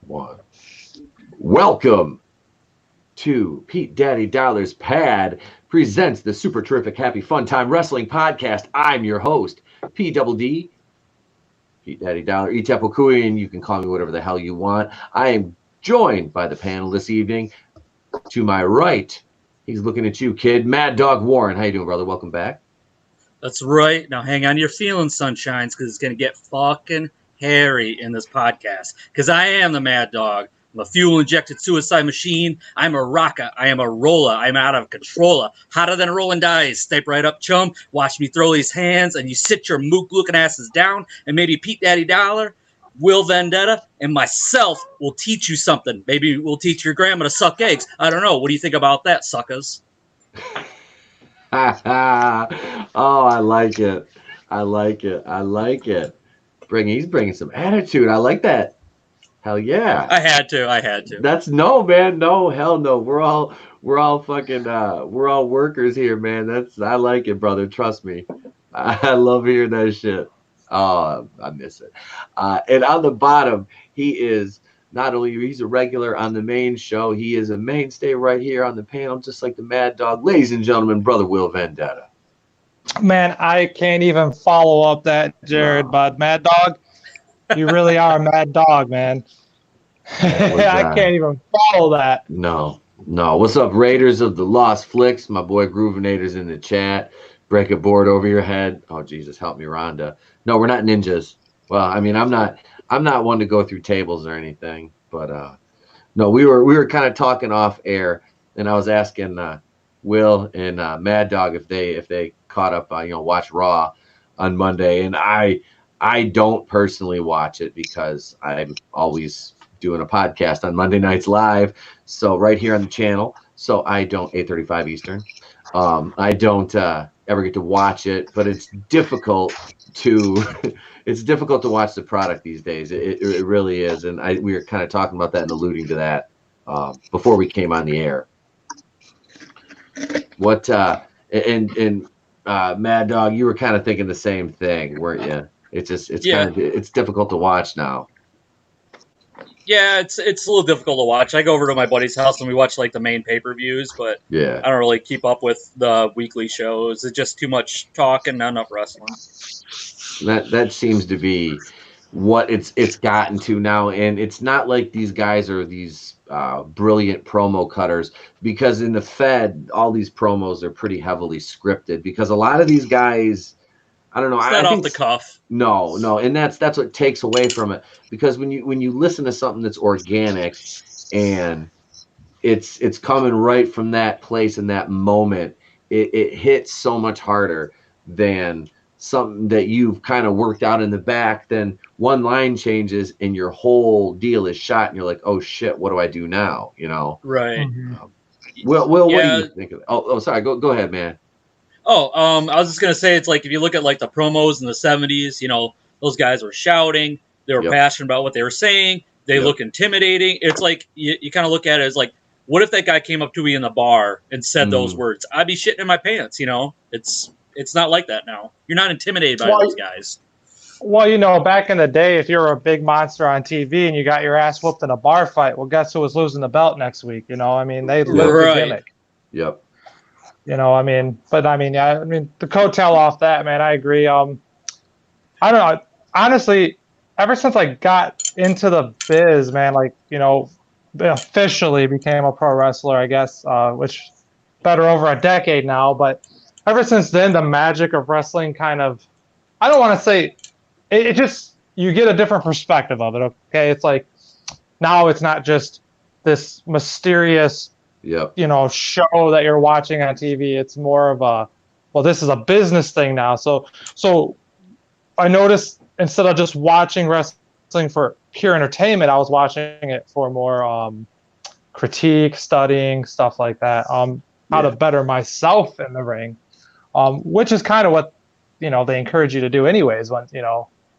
One. Welcome to Pete Daddy Dollar's Pad presents the super terrific Happy Fun Time Wrestling Podcast. I'm your host, PeteDaddy, Pete Daddy Dollar, Itapokui, and you can call me whatever the hell you want. I am joined by the panel this evening. To my right, he's looking at you, kid. Mad Dog Warren. How you doing, brother? Welcome back. That's right. Now hang on to your feelings, sunshines, because it's going to get fucking hairy in this podcast. Because I am the Mad Dog. I'm a fuel-injected suicide machine. I'm a rocker. I am a roller. I'm out of controller. Hotter than rolling dice. Step right up, chum. Watch me throw these hands, and you sit your mook-looking asses down, and maybe Pete Daddy Dollar, Will Vendetta, and myself will teach you something. Maybe we'll teach your grandma to suck eggs. I don't know. What do you think about that, suckers? Oh, I like it. He's bringing some attitude. I like that. Hell yeah. I had to. That's no, man. No, hell no. We're all fucking we're all workers here, man. I like it, brother. Trust me. I love hearing that shit. Oh, I miss it. And on the bottom, he is not only he's a regular on the main show, he is a mainstay right here on the panel, just like the Mad Dog. Ladies and gentlemen, brother Will Vendetta. Man, I can't even follow up that, Jared, but Mad Dog, you really are a mad dog, man. I can't even follow that. No. What's up, Raiders of the Lost Flicks? My boy Groovinator's in the chat. Break a board over your head. Oh, Jesus, help me, Rhonda. No, we're not ninjas. Well, I mean, I'm not one to go through tables or anything, but no, we were kind of talking off air, and I was asking Will and Mad Dog if they caught up, watch Raw on Monday, and I don't personally watch it because I'm always doing a podcast on Monday nights live, so right here on the channel. So I don't 8:35 Eastern. I don't ever get to watch it, but it's difficult to watch the product these days. It really is, and we were kind of talking about that and alluding to that before we came on the air. What and Mad Dog, you were kind of thinking the same thing, weren't you? It's difficult to watch now. Yeah, it's a little difficult to watch. I go over to my buddy's house and we watch like the main pay-per-views, but yeah, I don't really keep up with the weekly shows. It's just too much talk and not enough wrestling. That seems to be what it's gotten to now, and it's not like these guys are these brilliant promo cutters, because in the Fed, all these promos are pretty heavily scripted, because a lot of these guys, I don't know. It's not off the cuff. No, and that's what takes away from it, because when you listen to something that's organic and it's coming right from that place in that moment, it hits so much harder than something that you've kind of worked out in the back. Then one line changes and your whole deal is shot, and you're like, oh shit, what do I do now? Right. Will, what do you think of it? Oh, sorry. Go ahead, man. I was just gonna say, it's like if you look at like the promos in the 70s, those guys were shouting, they were passionate about what they were saying, they look intimidating. It's like you kind of look at it as like, what if that guy came up to me in the bar and said those words? I'd be shitting in my pants. It's not like that now. You're not intimidated by those guys. Well, back in the day, if you were a big monster on TV and you got your ass whooped in a bar fight, well, guess who was losing the belt next week? They lived the gimmick. Yep. The coattail off that, man, I agree. I don't know. Honestly, ever since I got into the biz, man, officially became a pro wrestler, I guess, which better over a decade now. But ever since then, the magic of wrestling kind of, I don't want to say, it just, you get a different perspective of it, okay? It's like, now it's not just this mysterious show that you're watching on TV. It's more of this is a business thing now. So I noticed, instead of just watching wrestling for pure entertainment, I was watching it for more critique, studying, stuff like that, how to better myself in the ring, which is kind of what, they encourage you to do anyways, when,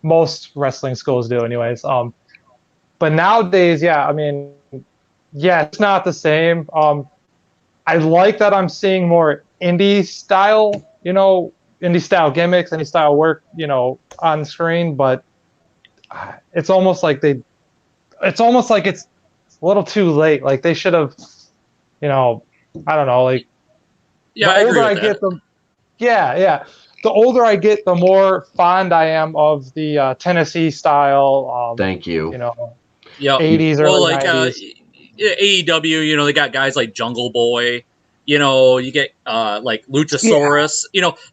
most wrestling schools do anyways. But nowadays, it's not the same. I like that I'm seeing more indie style gimmicks, indie style work, on screen, but it's almost like it's almost like it's a little too late. Like they should have, I don't know. Like Yeah, the I agree older with I that. get, the older I get, the more fond I am of the Tennessee style. Thank you. Yeah. 80s, Well, early like 90s. AEW, they got guys like Jungle Boy. You get like Luchasaurus.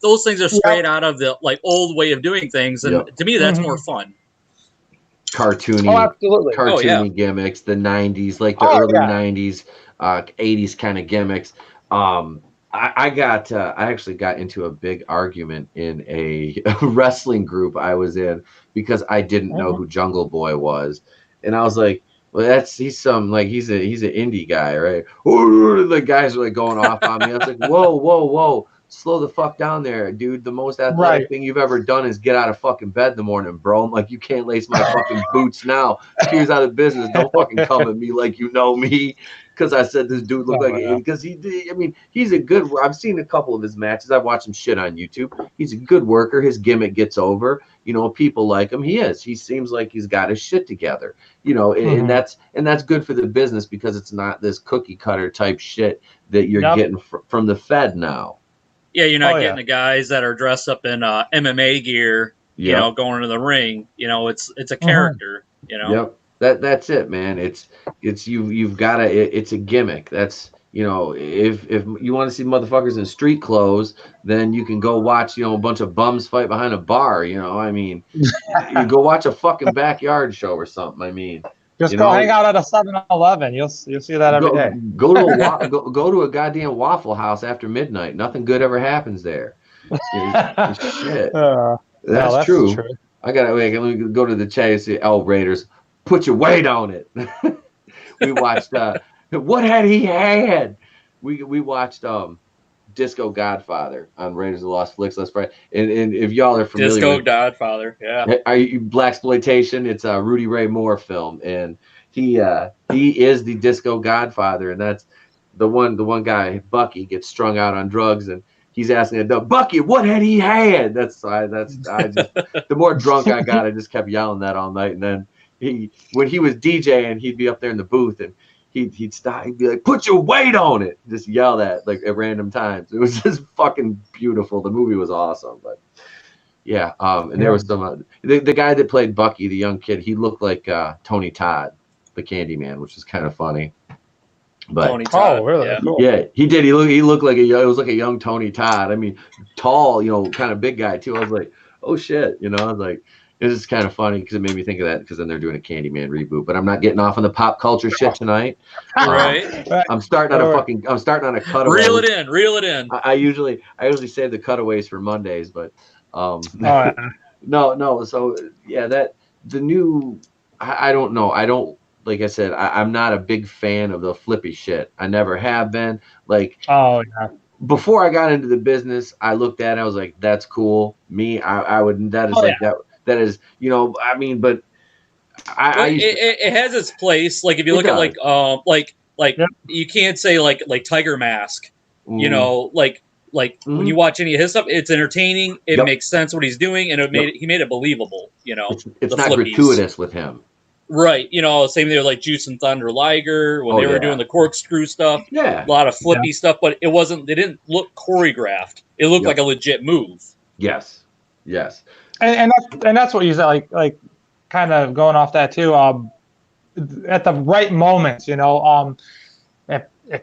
Those things are straight out of the like old way of doing things, and to me, that's more fun. Cartoony, absolutely. cartoony gimmicks, the 90s, like the early 90s, 80s kind of gimmicks. I actually got into a big argument in a wrestling group I was in because I didn't know who Jungle Boy was, and I was like, well, he's an indie guy, right? The guys are like going off on me. I was like, whoa, slow the fuck down there, dude. The most athletic thing you've ever done is get out of fucking bed in the morning, bro. I'm like, you can't lace my fucking boots now. Peter's out of business. Don't fucking come at me like you know me. Because I said this dude looked because he did. I mean, he's a good. I've seen a couple of his matches. I've watched him shit on YouTube. He's a good worker. His gimmick gets over. People like him. He seems like he's got his shit together. And that's good for the business because it's not this cookie cutter type shit that you're getting from the Fed now. Yeah, you're not getting the guys that are dressed up in MMA gear. Going to the ring. It's a character. Yep. That's it, man. It's you've got to. It's a gimmick. That's if you want to see motherfuckers in street clothes, then you can go watch a bunch of bums fight behind a bar. I mean, you go watch a fucking backyard show or something. I mean, just go hang out at a 7-Eleven. You'll see that every day. Go to a goddamn Waffle House after midnight. Nothing good ever happens there. Shit. That's true. Let me go to the chat and say, Raiders. Put your weight on it. We watched what had he had? We watched Disco Godfather on Raiders of the Lost Flicks last Friday. And if y'all are familiar Disco Godfather, yeah. Are you Blaxploitation? It's a Rudy Ray Moore film, and he is the Disco Godfather, and that's the one guy, Bucky, gets strung out on drugs, and he's asking Bucky, what had he had? The more drunk I got, I just kept yelling that all night, and then when he was DJing, he'd be up there in the booth and he'd stop. He'd be like, "Put your weight on it!" Just yell that like at random times. It was just fucking beautiful. The movie was awesome, but yeah. And there was some the guy that played Bucky, the young kid. He looked like Tony Todd, the Candyman, which is kind of funny. But Tony Todd, really? Yeah. Cool. Yeah, he did. He looked like it was like a young Tony Todd. I mean, tall, kind of big guy too. I was like, oh shit, I was like. It's just kind of funny because it made me think of that because then they're doing a Candyman reboot. But I'm not getting off on the pop culture shit tonight. Right. I'm starting on a cutaway. Reel it in. I usually save the cutaways for Mondays, but no. So yeah, that the new. I don't know. I don't like I said. I'm not a big fan of the flippy shit. I never have been. Like. Oh yeah. Before I got into the business, I looked at it. I was like, "That's cool." Me, I would. That is that. That is, I mean, but it has its place. Like if you look at you can't say like Tiger Mask, like when you watch any of his stuff, it's entertaining. It makes sense what he's doing, and he made it believable. It's not gratuitous with him, right? Same thing with like Juice and Thunder Liger when they were doing the corkscrew stuff. Yeah, a lot of flippy stuff, but it wasn't. They didn't look choreographed. It looked like a legit move. Yes. And that's what you said, like kind of going off that too. At the right moments, if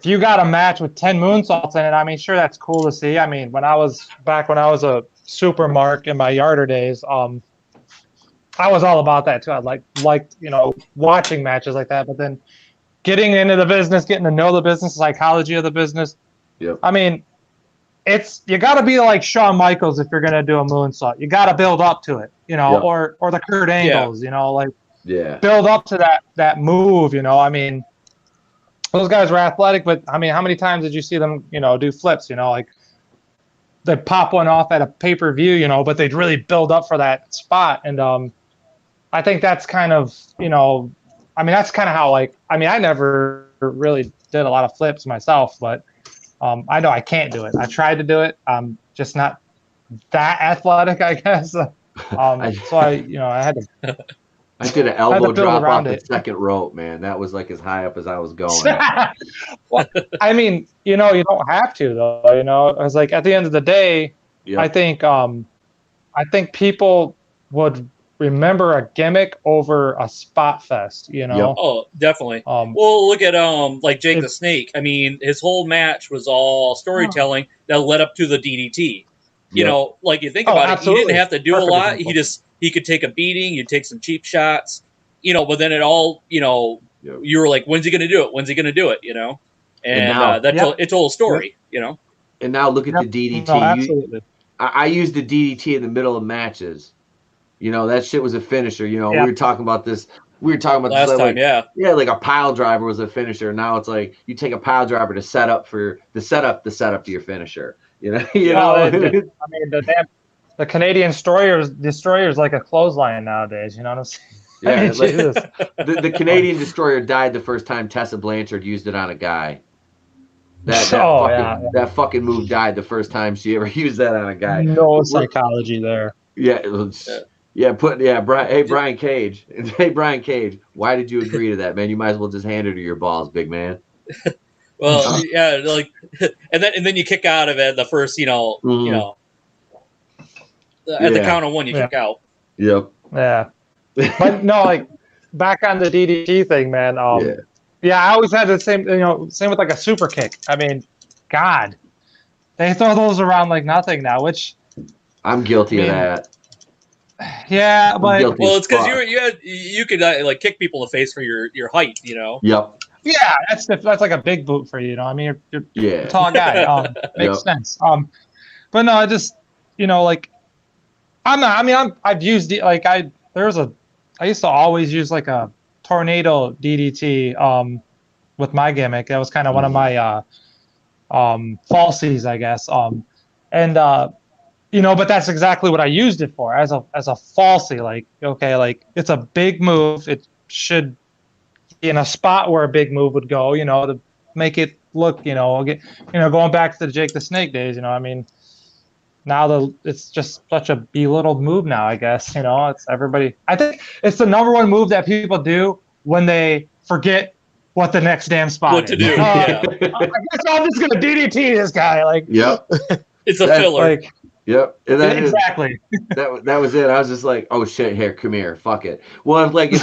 you got a match with 10 moonsaults in it, I mean, sure, that's cool to see. I mean, when I was a super mark in my yarder days, I was all about that too. I liked watching matches like that, but then getting into the business, getting to know the business, psychology of the business. Yep. I mean. You got to be like Shawn Michaels if you're going to do a moonsault. You got to build up to it, or the Kurt Angles, build up to that move, I mean, those guys were athletic, but I mean, how many times did you see them, do flips, like they pop one off at a pay-per-view, but they'd really build up for that spot. And I think that's kind of, I mean, that's kind of how I never really did a lot of flips myself, but I know I can't do it. I tried to do it. I'm just not that athletic, I guess. So I had to. I did an I had elbow to build drop off around the it. second rope, man. That was like as high up as I was going. Well, I mean, you don't have to though. I was like, at the end of the day, I Yep. think people would remember a gimmick over a spot fest. Yep. Oh, definitely. Um, Well, look at like Jake If- the Snake. I mean, his whole match was all storytelling that led up to the DDT. You Yep. know, like you think Oh, about it, he didn't absolutely. have to do a Perfect lot. example. He could take a beating, you'd take some cheap shots, but then it all, Yep. you were like, when's he going to do it? When's he going to do it? And now- it told a story. And now look at Yep. the DDT. No, absolutely. I used the DDT in the middle of matches. That shit was a finisher. We were talking about this. We were talking about Last this time, yeah. Yeah, like a pile driver was a finisher. Now it's like you take a pile driver to set up to your finisher. I mean, the Canadian destroyer's like a clothesline nowadays. You know what I'm saying? Yeah, I mean, Jesus. the Canadian destroyer died the first time Tessa Blanchard used it on a guy. That fucking move died the first time she ever used that on a guy. No psychology there. Yeah, it was. Yeah, Brian Cage. Hey, Brian Cage, why did you agree to that, man? You might as well just hand her to your balls, big man. Well, yeah, like, and then you kick out of it the first, at the count of one you kick out. Yep. Yeah. But no, like back on the DDT thing, man. I always had the same, same with like a super kick. I mean, God, they throw those around like nothing now, which I'm guilty of that. Yeah, but it's because you could like kick people in the face for your height, Yep. Yeah, that's like a big boot for you. I mean, you're a tall guy. Makes sense. But no, I just like I'm not. I mean, I've used like I used to always use like a tornado DDT with my gimmick. That was kind of one of my falsies, I guess. But that's exactly what I used it for, as a falsie. Like, okay, like it's a big move. It should be in a spot where a big move would go, to make it look, going back to the Jake the Snake days, I mean, now it's just such a belittled move now, I guess, it's everybody. I think it's the number one move that people do when they forget what the next damn spot what to do. Yeah. I guess I'm just going to DDT this guy. Like, yep. It's a filler. Like, yep. And exactly. That was it. I was just like, oh shit, here, come here, fuck it. Well, if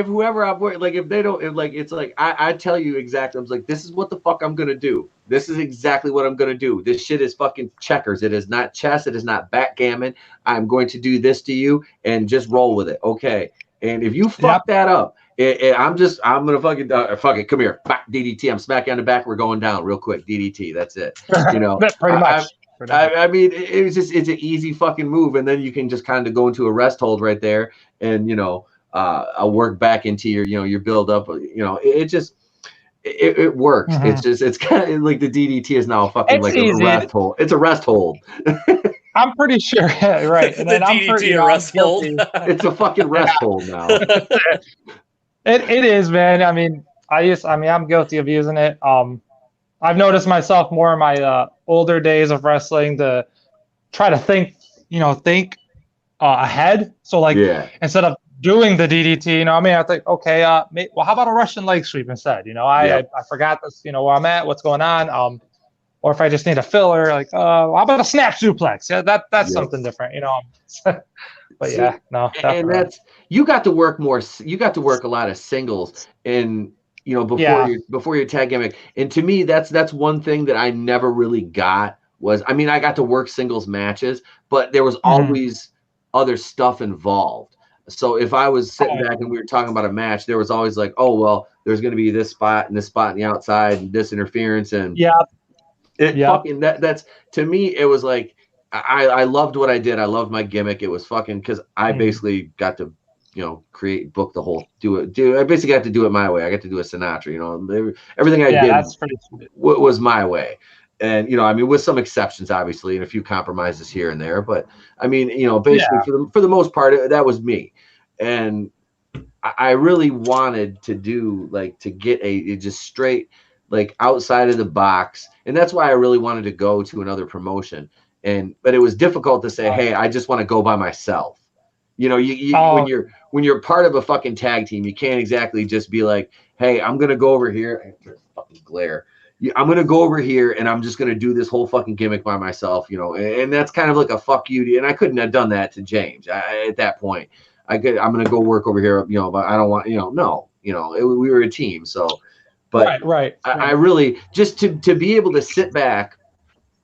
whoever I'm like, if they don't, it's like I tell you exactly. I'm like, this is what the fuck I'm gonna do. This is exactly what I'm gonna do. This shit is fucking checkers. It is not chess. It is not backgammon. I'm going to do this to you and just roll with it. Okay. And if you fuck that up, I'm gonna fucking fuck it. Come here, DDT. I'm smacking on the back. We're going down real quick. DDT. That's it. Pretty much. I mean, it's an easy fucking move, and then you can just kind of go into a rest hold right there, and I'll work back into your build up. It works. Mm-hmm. It's kind of like the DDT is now fucking like easy. a rest hold. It's a rest hold. I'm pretty sure, right? And then I'm pretty rest hold. It's a fucking rest hold now. It is, man. I mean, I'm guilty of using it. I've noticed myself more in my older days of wrestling to try to think ahead. So like instead of doing the DDT, I think, okay, well, how about a Russian leg sweep instead? I forgot this, where I'm at, what's going on. Or if I just need a filler, like, how about a snap suplex? Yeah, that's something different, But yeah, no. And that's you got to work more. You got to work a lot of singles and before your tag gimmick. And to me, that's one thing that I never really got was. I mean, I got to work singles matches, but there was always other stuff involved. So if I was sitting back and we were talking about a match, there was always like, oh well, there's going to be this spot and this spot on the outside and this interference and fucking that's to me it was like I loved what I did. I loved my gimmick. It was fucking because I basically got to create, book the whole, I basically got to do it my way. I got to do a Sinatra. Everything I did that's pretty sweet. Was my way. And I mean, with some exceptions, obviously, and a few compromises here and there. But I mean, basically for the most part, that was me. And I really wanted to do to get a just straight outside of the box, and that's why I really wanted to go to another promotion. But it was difficult to say, hey, I just want to go by myself. You know, when you're part of a fucking tag team, you can't exactly just be like, hey, I'm gonna go over here. Fucking glare. I'm gonna go over here and I'm just gonna do this whole fucking gimmick by myself, you know. And that's kind of like a fuck you. And I couldn't have done that to James at that point. I'm gonna go work over here, you know, but I don't want, you know, no, you know, we were a team, so. But right. I really just to be able to sit back,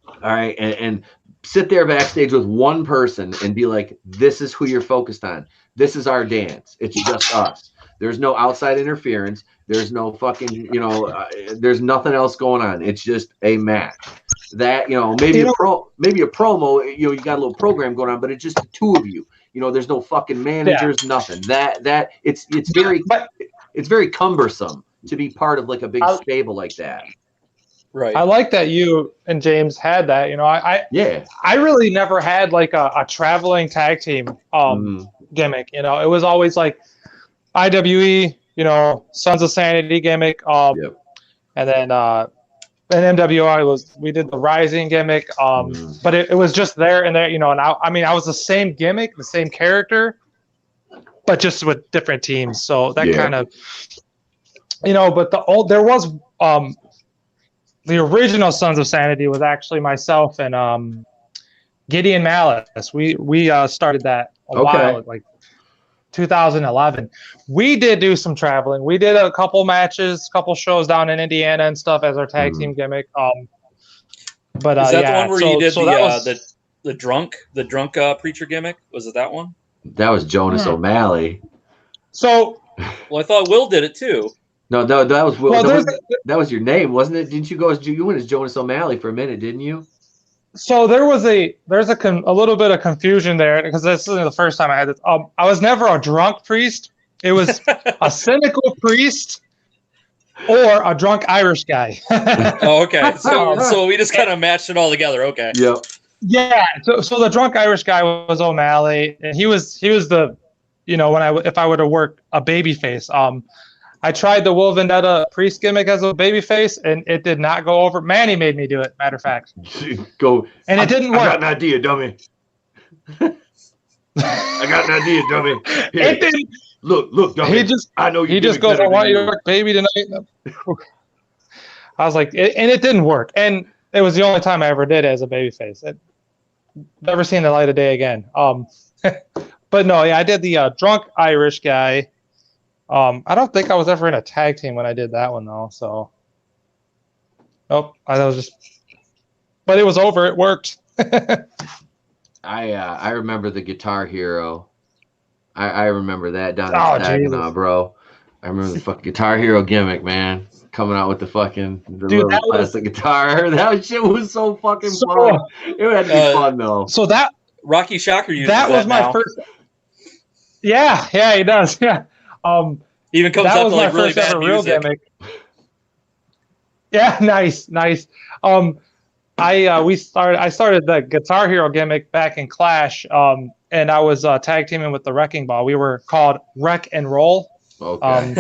all right, and sit there backstage with one person and be like, this is who you're focused on. This is our dance. It's just us. There's no outside interference. There's no fucking, you know, there's nothing else going on. It's just a match. That, you know, maybe a promo, you know, you got a little program going on, but it's just the two of you. You know, there's no fucking managers, nothing. That it's very cumbersome to be part of like a big stable like that. Right. I like that you and James had that. You know, I really never had like a traveling tag team gimmick. You know, it was always like IWE, you know, Sons of Sanity gimmick. And then NWR we did the Rising gimmick. But it was just there and there, you know, and I was the same gimmick, the same character, but just with different teams. So that kind of, you know, but there was the original Sons of Sanity was actually myself and Gideon Malice. We started that a while, like 2011. We did do some traveling. We did a couple matches, couple shows down in Indiana and stuff as our tag team gimmick. But is that the one where you did the drunk preacher gimmick? Was it that one? That was Jonas O'Malley. So, well, I thought Will did it too. No, that was Will. Well, that was your name, wasn't it? Didn't you go as you went as Jonas O'Malley for a minute, didn't you? So there's a little bit of confusion there because this isn't the first time I had this. I was never a drunk priest. It was a cynical priest or a drunk Irish guy. Oh, okay. So we just kind of matched it all together. Okay. Yep. Yeah. So the drunk Irish guy was O'Malley, and he was the, you know, if I were to work a babyface. I tried the Will Vendetta priest gimmick as a babyface, and it did not go over. Manny made me do it, matter of fact. Go. And it didn't work. I got an idea, dummy. I got an idea, dummy. Here. It didn't. Look, dummy. I know you. He just goes, "I want you to work baby tonight." I was like, and it didn't work. And it was the only time I ever did it as a babyface. Never seen the light of day again. But no, yeah, I did the drunk Irish guy. I don't think I was ever in a tag team when I did that one though. So, but it was over. It worked. I remember the Guitar Hero. I remember that down in Saginaw, bro. I remember the fucking Guitar Hero gimmick, man. Coming out with the little plastic guitar. That shit was so fucking fun. It had to be fun though. So that Rocky Shocker uses that was my first. Yeah, he does. Yeah. Even comes that up was to like my really first bad ever real music. gimmick. Yeah, nice. I started the Guitar Hero gimmick back in Clash, and I was tag teaming with the Wrecking Ball. We were called Wreck and Roll. Okay.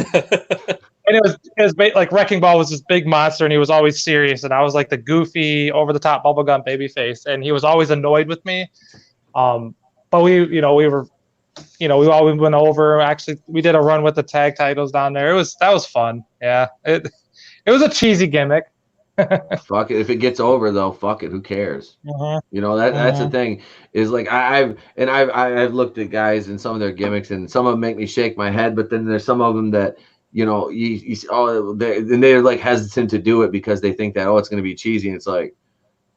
And it was like Wrecking Ball was this big monster, and he was always serious, and I was like the goofy, over the top bubblegum babyface, and he was always annoyed with me. But we always went over. Actually, we did a run with the tag titles down there. That was fun. Yeah, it was a cheesy gimmick. Fuck it. If it gets over though, fuck it. Who cares? You know that's the thing. Is like I've looked at guys and some of their gimmicks, and some of them make me shake my head. But then there's some of them that they're like hesitant to do it because they think that it's going to be cheesy. And it's like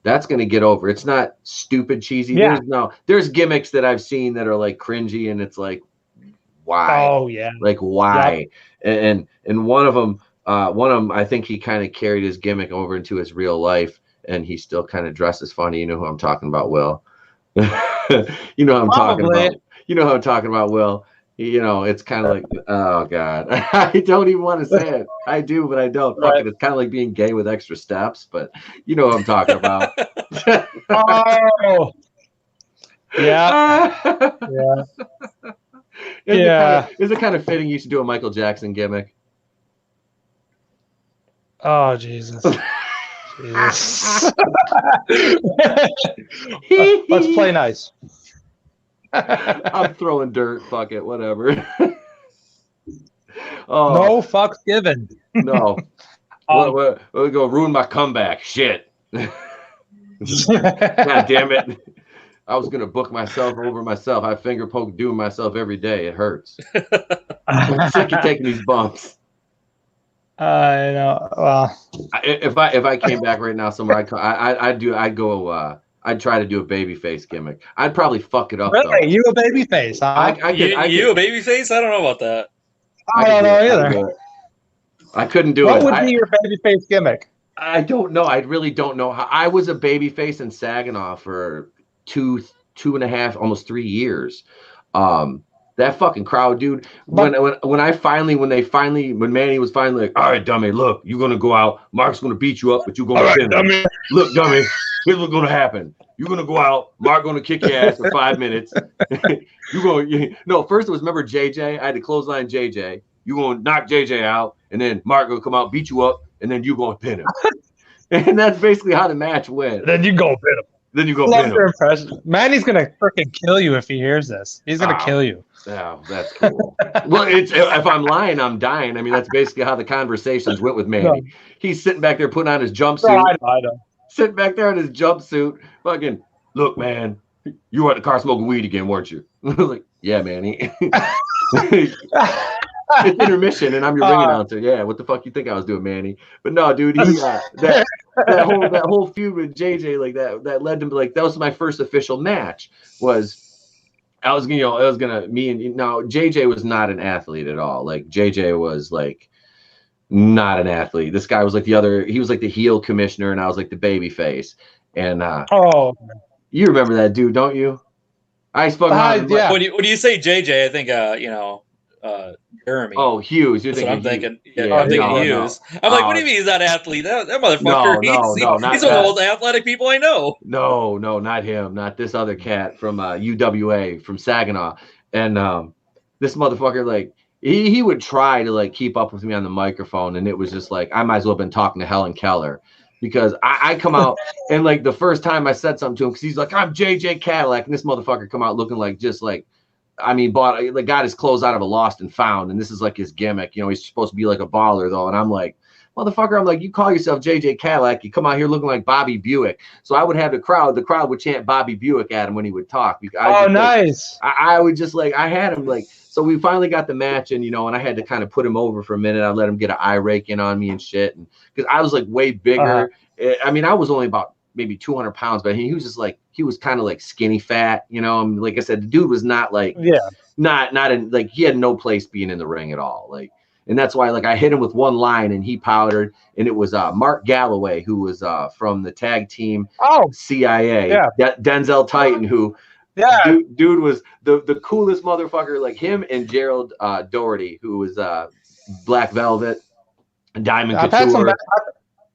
that's going to get over. It's not stupid cheesy. Yeah. There's gimmicks that I've seen that are like cringy, and it's like why? Oh yeah. Like why? Yep. And one of them, I think he kind of carried his gimmick over into his real life, and he still kind of dresses funny. You know who I'm talking about, Will? You know who I'm talking about. You know who I'm talking about, Will. You know, it's kind of like, oh God, I don't even want to say it. I do, but I don't. Right. Fuck it. It's kind of like being gay with extra steps, but you know what I'm talking about. Oh, yeah, yeah. Is it kind of fitting you should do a Michael Jackson gimmick? Oh Jesus. Let's play nice. I'm throwing dirt. Fuck it, whatever. Oh No fucks given. no. What? We go ruin my comeback. Shit. God damn it. I was gonna book myself over myself. I finger poke doing myself every day. It hurts. I'm sick of taking these bumps. I know. Well, If I came back right now somewhere, I'd try to do a babyface gimmick. I'd probably fuck it up though. really, you a baby face, huh? I could a babyface? I don't know about that. I don't know either. I couldn't do it. What would be your baby face gimmick? I don't know. I really don't know. I was a babyface in Saginaw for two and a half, almost 3 years. That fucking crowd, dude. When Manny was finally like, all right, dummy, look, you're gonna go out. Mark's gonna beat you up, but you're gonna win. Dummy. Look, dummy, here's what's gonna happen. You're gonna go out. Mark gonna kick your ass for 5 minutes. No, first it was, remember JJ? I had to clothesline JJ. You gonna knock JJ out, and then Mark gonna come out, beat you up, and then you gonna pin him. And that's basically how the match went. Then you go pin him. Then you go pin him. Impression. Manny's gonna freaking kill you if he hears this. He's gonna kill you. Oh, that's cool. Well, if I'm lying, I'm dying. I mean, that's basically how the conversations went with Manny. No. He's sitting back there putting on his jumpsuit. No, I know. Sitting back there in his jumpsuit, fucking, look, man, you were at the car smoking weed again, weren't you? Like, yeah, Manny. It's intermission, and I'm your ring announcer. Yeah, what the fuck you think I was doing, Manny? But no, dude, he that whole feud with JJ, like that led to, like, that was my first official match. JJ was not an athlete at all. Like, JJ was like not an athlete. This guy was like he was like the heel commissioner, and I was like the baby face. And you remember that dude, don't you? I spoke yeah. When you say JJ, I think Jeremy. Oh, Hughes. You're thinking. I'm thinking. Yeah, I'm thinking Hughes. No. I'm like, what do you mean he's not an athlete? That motherfucker. He's one of the most athletic people I know. No, not him. Not this other cat from UWA from Saginaw. And this motherfucker, like, he would try to like keep up with me on the microphone, and it was just like I might as well have been talking to Helen Keller. Because I come out and like the first time I said something to him, because he's like, I'm JJ Cadillac, and this motherfucker come out looking like just like, I mean, got his clothes out of a Lost and Found, and this is like his gimmick. You know, he's supposed to be like a baller though, and I'm like, motherfucker, I'm like, you call yourself JJ Cadillac, you come out here looking like Bobby Buick. So I would have the crowd would chant Bobby Buick at him when he would talk. Nice. I would just like, I had him like, so we finally got the match, and and I had to kind of put him over for a minute. I let him get an eye rake in on me and shit, and because I was like way bigger. I mean, I was only about maybe 200 pounds, but he was just like, he was kind of like skinny fat, and like I said, the dude was not like, not in, like, he had no place being in the ring at all. Like, and that's why, like, I hit him with one line and he powdered, and it was Mark Galloway, who was from the tag team CIA, Denzel Titan, who dude was the coolest motherfucker, like him and Gerald Doherty, who was Black Velvet, Diamond Couture.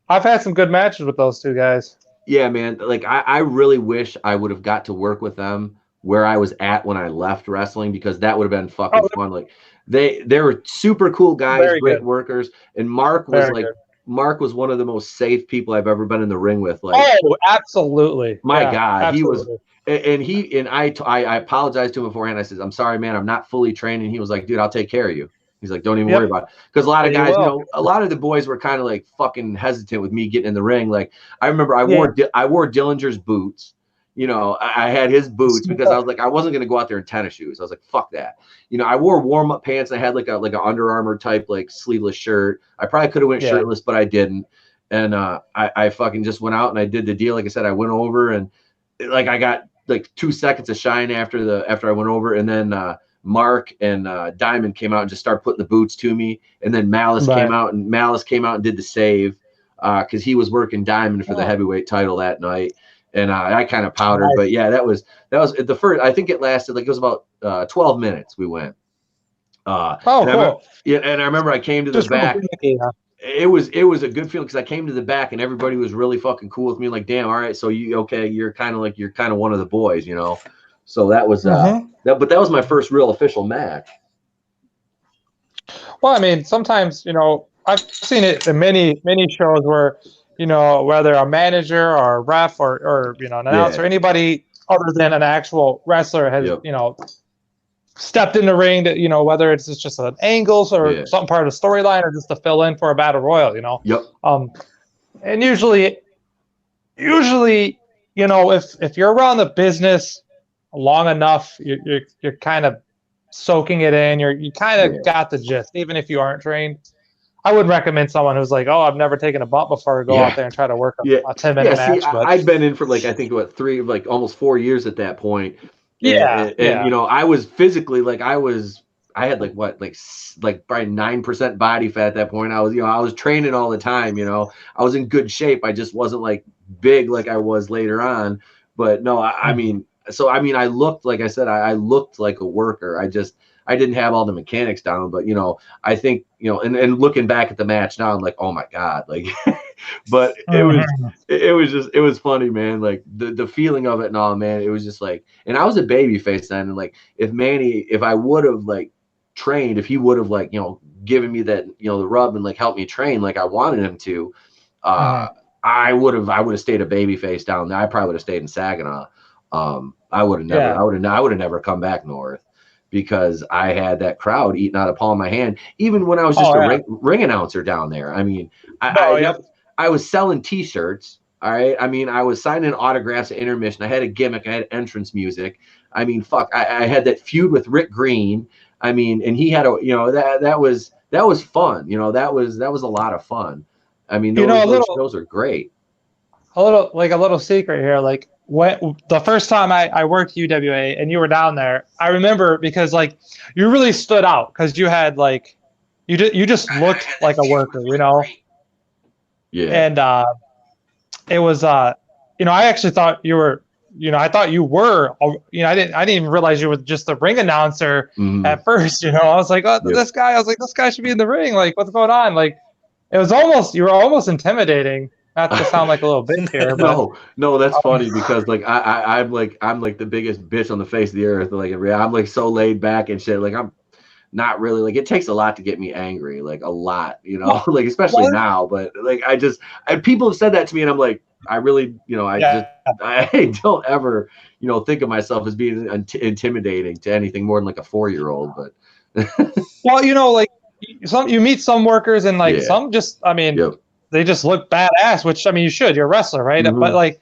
I've had some good matches with those two guys. Yeah, man. Like, I really wish I would have got to work with them where I was at when I left wrestling, because that would have been fucking fun. Like, they were super cool guys, great workers. And Mark was one of the most safe people I've ever been in the ring with. Like, oh, absolutely. My God, absolutely. He was, and I apologized to him beforehand. I said, I'm sorry, man, I'm not fully trained. And he was like, dude, I'll take care of you. He's like, don't even worry about it. Because a lot of guys, a lot of the boys were kind of like fucking hesitant with me getting in the ring. Like, I remember I wore Dillinger's boots. I had his boots because I was like, I wasn't going to go out there in tennis shoes. I was like, fuck that. I wore warm-up pants. I had like an Under Armour type, like, sleeveless shirt. I probably could have went shirtless, but I didn't. And I fucking just went out and I did the deal. Like I said, I went over and like I got like 2 seconds of shine after I went over, and then Mark and Diamond came out and just started putting the boots to me, and then Malice came out and did the save because he was working Diamond for the heavyweight title that night, and I kind of powdered. But yeah, that was the first. I think it lasted like, it was about 12 minutes. We went. Cool. And I remember I came to the back. It was a good feeling because I came to the back and everybody was really fucking cool with me. Like, damn, all right, so you're kind of one of the boys, So that was but that was my first real official match. Well, I mean, sometimes I've seen it in many shows where whether a manager or a ref or an announcer, anybody other than an actual wrestler has, Yep. stepped in the ring to, whether it's just an angles or something part of the storyline or just to fill in for a battle royal. Yep. And usually, if you're around the business long enough, you're kind of soaking it in. You kind of got the gist, even if you aren't trained. I wouldn't recommend someone who's like, oh, I've never taken a bump before to go out there and try to work a 10-minute match. But I'd been in for I think almost 4 years at that point. And I was physically I had probably 9% body fat at that point. I was training all the time. I was in good shape. I just wasn't big like I was later on. But no, I looked, like I said, I looked like a worker. I didn't have all the mechanics down, but I think and looking back at the match now, I'm like, oh my god, but it was funny, man. The feeling of it and all, man. It was just and I was a babyface then, and if I would have trained, if he would have given me that the rub and helped me train like I wanted him to, I would have stayed a babyface down there. I probably would have stayed in Saginaw. I would have never come back north, because I had that crowd eating out of palm of my hand. Even when I was just a ring announcer down there. I mean, I was selling T-shirts. All right. I mean, I was signing autographs at intermission. I had a gimmick. I had entrance music. I mean, fuck. I had that feud with Rick Green. I mean, and he had that was fun. That was a lot of fun. I mean, those shows are great. A little secret here, when the first time I worked UWA and you were down there, I remember because you really stood out because you had you just looked like a worker, Yeah. And it was I actually thought you were I thought you were I didn't even realize you were just the ring announcer at first. I was like, oh, this guy should be in the ring. What's going on? It was you were almost intimidating. Not to sound like a little bitch here, but no, that's funny because I'm the biggest bitch on the face of the earth. I'm so laid back and shit. I'm not really it takes a lot to get me angry, a lot, especially now. But people have said that to me, and I'm like, I really, I don't ever, think of myself as being intimidating to anything more than a 4-year-old. But well, you meet some workers and some just, I mean. They just look badass, which I mean, you should. You're a wrestler, right? But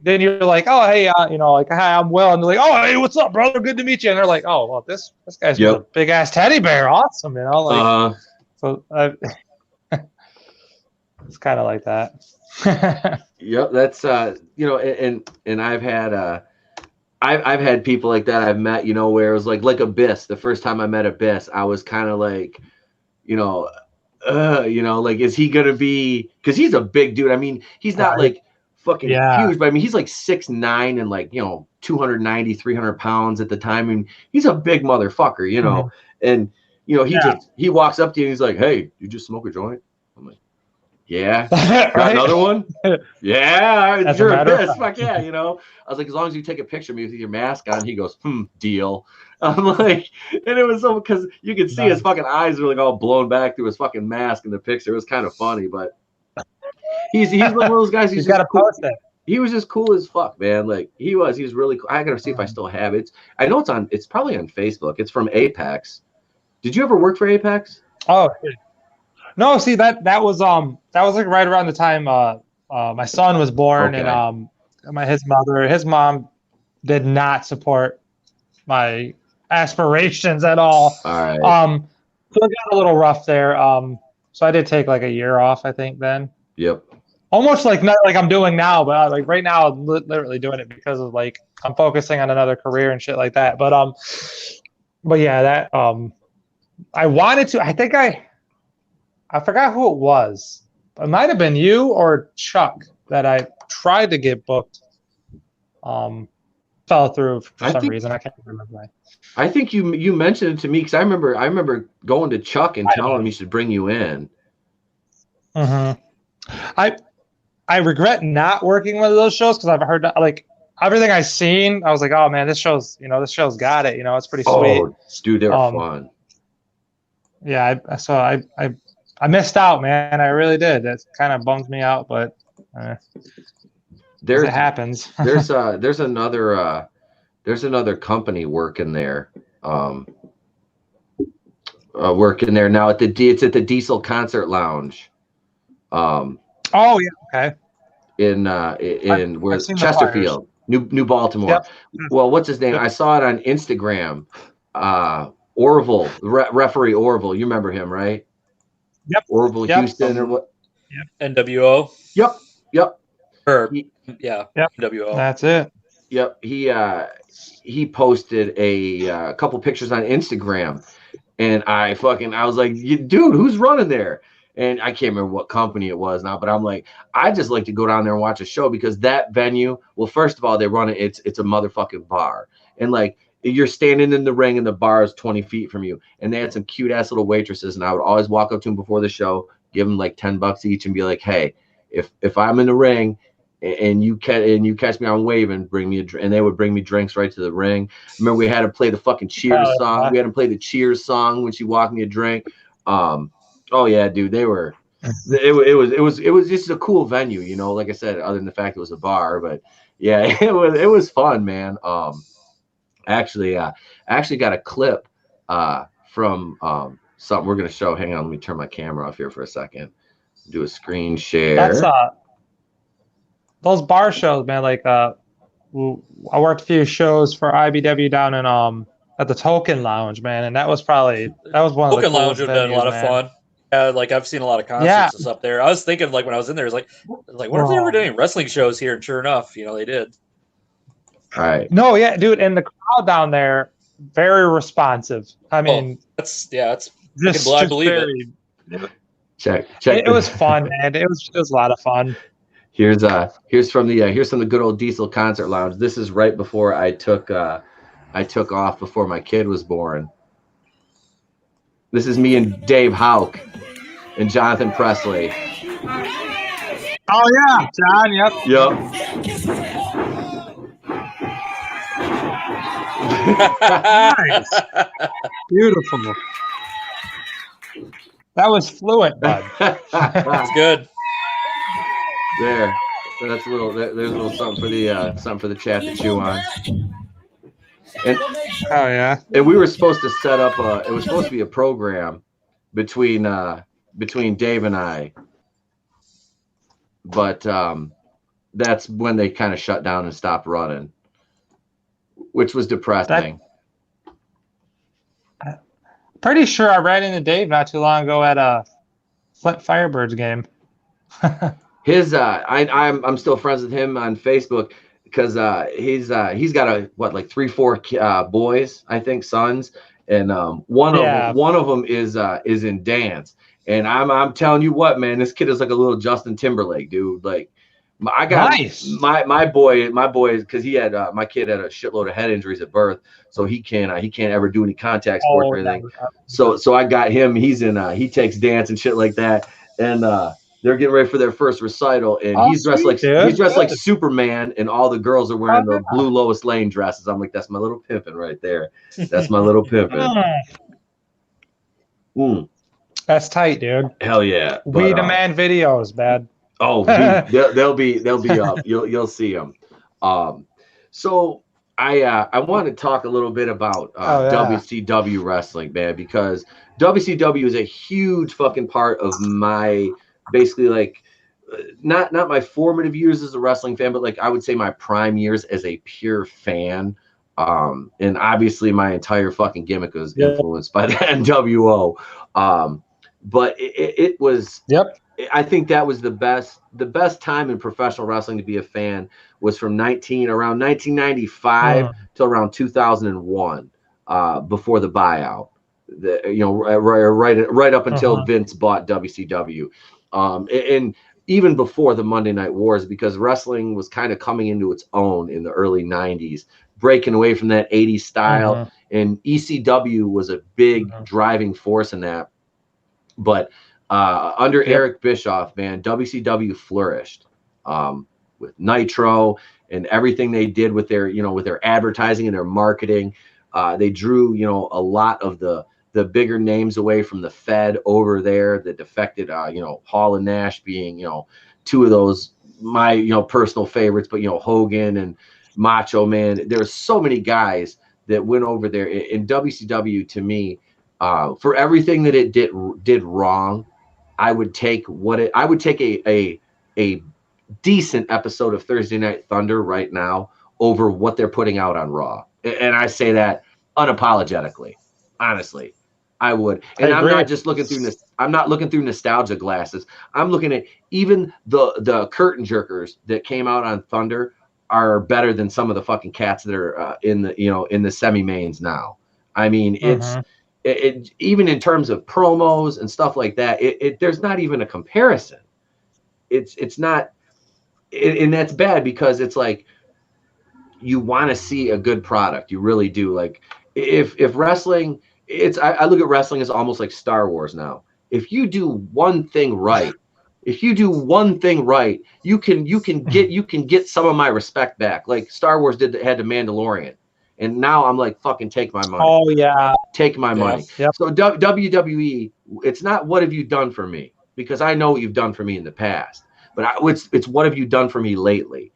then you're like, oh hey, hi, I'm Will, and they're like, oh hey, what's up, brother? Good to meet you. And they're like, oh well, this guy's a big ass teddy bear, awesome, So it's kind of like that. Yep, that's and I've had people like that I've met, where it was like Abyss. The first time I met Abyss, I was kind of is he gonna be? Because he's a big dude. I mean, he's not fucking huge, but I mean, he's 6'9" and 290, 300 pounds at the time, and he's a big motherfucker, And he walks up to you and he's like, "Hey, you just smoke a joint?" I'm like, "Yeah." Got another one? Yeah, you're a bitch. Fuck yeah, I was like, as long as you take a picture of me with your mask on. He goes, deal. I'm like, and it was so, because you could see his fucking eyes were all blown back through his fucking mask in the picture. It was kind of funny, but he's one of those guys. He's got to post it. He was just cool as fuck, man. He was really cool. I gotta see if I still have it. I know it's probably on Facebook. It's from Apex. Did you ever work for Apex? Oh no, see that was right around the time my son was born, and his mom did not support my aspirations at all. All right. So it got a little rough there. So I did take a year off, I think then. Yep. Almost not like I'm doing now, but right now I'm literally doing it because of I'm focusing on another career and shit like that. But yeah, that I wanted to. I think I forgot who it was. It might have been you or Chuck that I tried to get booked. Fell through for some reason. I can't remember. I think you mentioned it to me because I remember going to Chuck and telling him he should bring you in. I regret not working one of those shows because I've heard everything I've seen. I was like, oh man, this show's got it. It's pretty sweet. Oh, dude, they were fun. Yeah, I missed out, man. I really did. That kind of bummed me out, but It happens. there's another company working there. Working there now it's at the Diesel Concert Lounge. Oh yeah, okay. In where Chesterfield, New Baltimore. Yep. Well, what's his name? Yep. I saw it on Instagram. Orville, referee Orville. You remember him, right? Yep. Orville Houston or what? Yep. NWO. Yep. Yeah. Yep. NWO. That's it. Yep. He posted a couple pictures on Instagram, and I was like, dude, who's running there? And I can't remember what company it was now, but I'm like, I just like to go down there and watch a show because that venue, well, first of all, they run it, it's a motherfucking bar. And like, you're standing in the ring and the bar is 20 feet from you. And they had some cute ass little waitresses. And I would always walk up to them before the show, give them like $10 each and be like, hey, if I'm in the ring and you catch me on waving, bring me a drink. And they would bring me drinks right to the ring. Remember, we had to play the fucking Cheers song. We had to play the Cheers song when she walked me a drink. Oh yeah, dude, it was just a cool venue, you know, like I said, other than the fact it was a bar, but yeah, it was fun, man. Actually got a clip from something we're gonna show. Hang on, let me turn my camera off here for a second. Do a screen share. That's those bar shows, man. Like I worked a few shows for IBW down in at the Tolkien Lounge, man, and that was one of the Tolkien Lounge would have been a lot of fun. Like I've seen a lot of concerts and stuff there. I was thinking, like when I was in there, it's like what if they ever did any wrestling shows here? And sure enough, you know, they did. All right. No, yeah, dude, and the crowd down there very responsive. I mean, it's just I believe it. Check. It was fun, man. It was a lot of fun. Here's from the good old Diesel Concert Lounge. This is right before I took off before my kid was born. This is me and Dave Houck and Jonathan Presley. Oh yeah, John. Yep. Nice. Beautiful. That was fluent, bud. That's good. There's a little something for the chat to chew on. And, oh yeah. And we were supposed to set up it was supposed to be a program between Dave and I, but that's when they kind of shut down and stopped running, which was depressing. Pretty sure I ran into Dave not too long ago at a Flint Firebirds game. I'm still friends with him on Facebook because he's got like 3-4 boys, I think, sons, and one of them is in dance. And I'm telling you what, man, this kid is like a little Justin Timberlake, dude. Like I got my boy, because he had my kid had a shitload of head injuries at birth, so he can't ever do any contact sports or anything. So I got him. He's in he takes dance and shit like that, and they're getting ready for their first recital, and he's dressed like Superman, and all the girls are wearing the blue Lois Lane dresses. I'm like, that's my little pimpin' right there. That's my little pimpin'. That's tight, dude. Hell yeah. We demand videos, man. Oh, dude, they'll be up. You'll see them. So I want to talk a little bit about WCW wrestling, man, because WCW is a huge fucking part of my basically like not my formative years as a wrestling fan, but like I would say my prime years as a pure fan. And obviously my entire fucking gimmick was influenced by the NWO. But it was. Yep. I think that was the best time in professional wrestling to be a fan was from around 1995 till around 2001, before the buyout. Right up until Vince bought WCW, and even before the Monday Night Wars, because wrestling was kind of coming into its own in the early 90s, breaking away from that 80s style, and ECW was a big driving force in that. But under Eric Bischoff, man, WCW flourished with Nitro and everything they did with their advertising and their marketing. They drew, a lot of the bigger names away from the Fed over there that defected, Hall and Nash being, two of those my personal favorites, but Hogan and Macho Man. There's so many guys that went over there in WCW. To me, for everything that it did wrong, I would take a decent episode of Thursday Night Thunder right now over what they're putting out on Raw, and I say that unapologetically, honestly. I would, and I'm not just looking through this. I'm not looking through nostalgia glasses. I'm looking at even the curtain jerkers that came out on Thunder are better than some of the fucking cats that are in the semi mains now. I mean, it even in terms of promos and stuff like that. There's not even a comparison. It's not, and that's bad because it's like you want to see a good product. You really do. Like if wrestling. I look at wrestling as almost like Star Wars now. If you do one thing right, you can get some of my respect back. Like Star Wars had the Mandalorian, and now I'm like, fucking take my money. Oh yeah, take my money. Yep. So WWE, it's not what have you done for me, because I know what you've done for me in the past, but it's what have you done for me lately,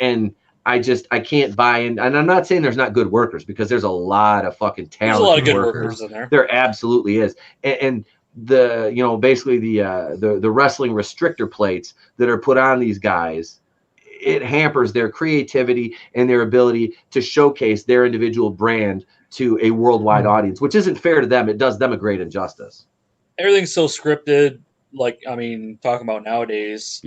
and I can't buy in. And I'm not saying there's not good workers, because there's a lot of fucking talented There's a lot of good workers in there. There absolutely is. And the basically the wrestling restrictor plates that are put on these guys, it hampers their creativity and their ability to showcase their individual brand to a worldwide audience, which isn't fair to them. It does them a great injustice. Everything's so scripted. Like, I mean, talking about nowadays,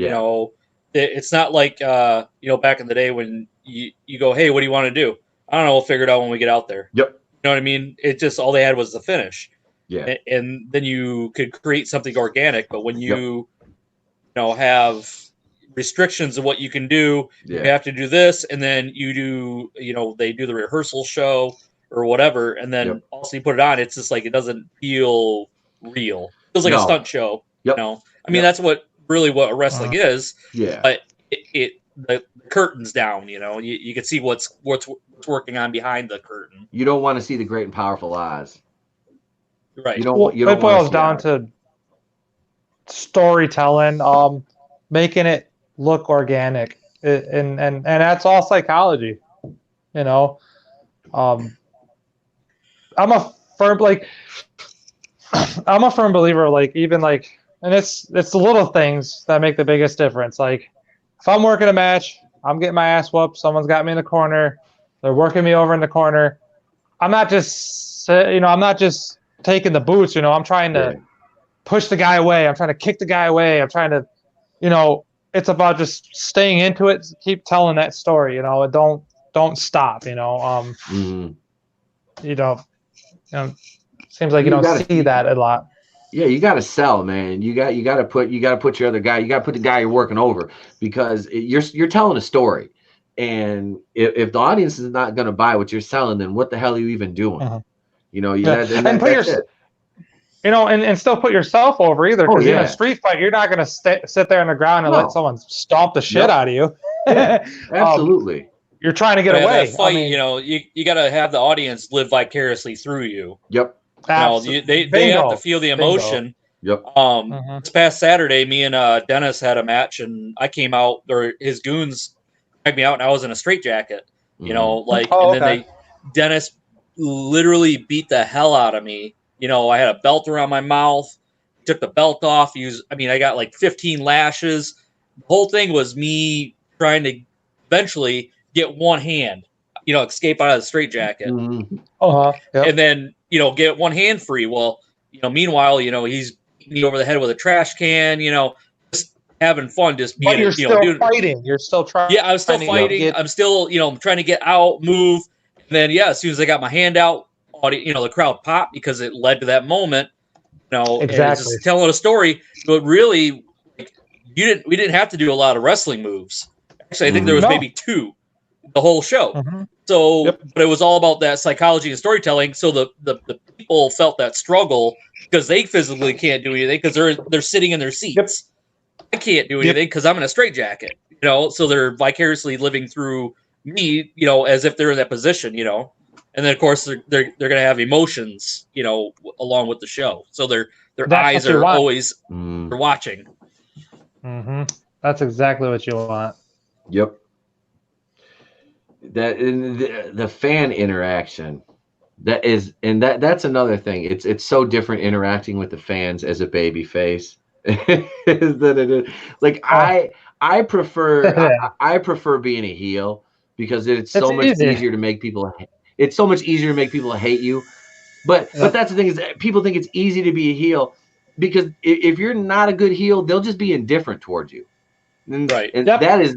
it's not like, back in the day when you go, hey, what do you want to do? I don't know. We'll figure it out when we get out there. Yep. You know what I mean? It just, all they had was the finish. Yeah. And then you could create something organic. But when you, have restrictions of what you can do, you have to do this. And then you do, they do the rehearsal show or whatever. And then also you put it on. It's just like, it doesn't feel real. It feels like a stunt show. I mean, that's what wrestling is. Yeah. But the curtain's down, you can see what's working on behind the curtain. You don't want to see the great and powerful Oz. Right. It boils down to storytelling, making it look organic, and that's all psychology. I'm a firm believer, like, even like, and it's the little things that make the biggest difference. Like, if I'm working a match, I'm getting my ass whooped, someone's got me in the corner, they're working me over in the corner, I'm not just taking the boots, I'm trying to push the guy away, I'm trying to kick the guy away, I'm trying to, it's about just staying into it, keep telling that story, don't stop, seems like you don't see that a lot. Yeah, you got to sell, man. You got to put your other guy. You got to put the guy you're working over, because you're telling a story, and if the audience is not going to buy what you're selling, then what the hell are you even doing? And still put yourself over either, because in a street fight, you're not going to sit there on the ground and let someone stomp the shit out of you. Absolutely. You're trying to get away. That fight, you got to have the audience live vicariously through you. Yep. They have to feel the emotion. Yep. This past Saturday, me and Dennis had a match, and I came out, or his goons dragged me out, and I was in a straitjacket. Dennis literally beat the hell out of me. I had a belt around my mouth, took the belt off. I got like 15 lashes. The whole thing was me trying to eventually get one hand, escape out of the straitjacket. And then, get one hand free. Well, meanwhile, he's beating me over the head with a trash can, just having fun, just being, but you're still fighting. You're still trying. Yeah, I was still fighting. I'm still, trying to get out, move. And then, as soon as I got my hand out, the crowd popped, because it led to that moment, exactly. And it's just telling a story. But really, we didn't have to do a lot of wrestling moves. Actually, I think there was maybe 2 the whole show. So, but it was all about that psychology and storytelling. So the people felt that struggle, because they physically can't do anything, because they're sitting in their seats. I can't do anything because I'm in a straitjacket. So they're vicariously living through me, as if they're in that position. And then of course they're going to have emotions, along with the show. So their eyes are always they're watching. That's exactly what you want. Yep. That the fan interaction. That's another thing. It's so different interacting with the fans as a baby face than it is. Like I prefer Yeah. I prefer being a heel because it's It's so much easy. easier to make people. It's so much easier to make people hate you. But Yep. that's the thing is that people think it's easy to be a heel because if you're not a good heel, they'll just be indifferent towards you. And, Right. and Yep. that is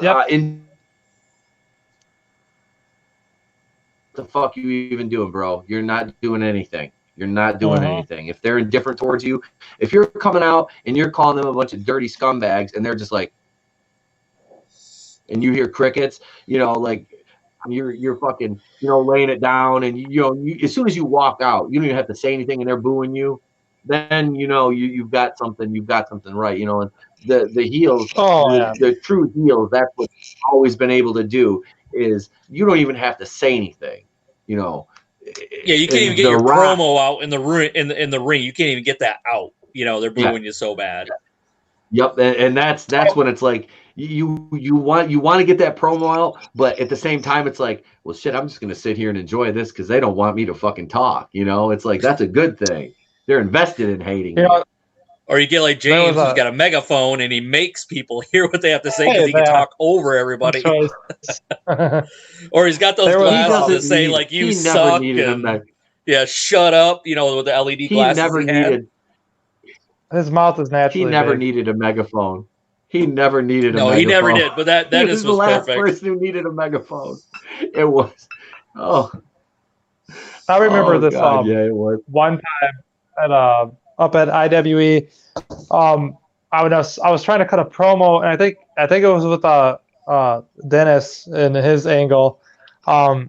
Yep. in the fuck you even doing, bro? You're not doing anything. You're not doing anything. If they're indifferent towards you, if you're coming out and you're calling them a bunch of dirty scumbags and they're just like, and you hear crickets, like you're fucking, laying it down, and as soon as you walk out, you don't even have to say anything, and they're booing you. Then you've got something right, and the heels, Oh yeah. the true heels. That's what's always been able to do is you don't even have to say anything, Yeah, you can't even get The your Rock, promo out in the ring. In the ring, you can't even get that out. They're booing you so bad. Yep, and that's when it's like you want to get that promo out, but at the same time it's like, well, shit, I'm just gonna sit here and enjoy this because they don't want me to fucking talk. It's like that's a good thing. They're invested in hating me. Or you get like James, who's got a megaphone and he makes people hear what they have to say because he can talk over everybody. Or he's got those glasses that say like "you suck" and shut up. With the LED glasses. He never needed. His mouth is naturally. He never big. needed a megaphone. He never needed a megaphone. No, he never did. But that was the last person who needed a megaphone. It was. Oh. I remember this. God, yeah, it was. One time at up at IWE, I was trying to cut a promo, and I think it was with Dennis and his angle, and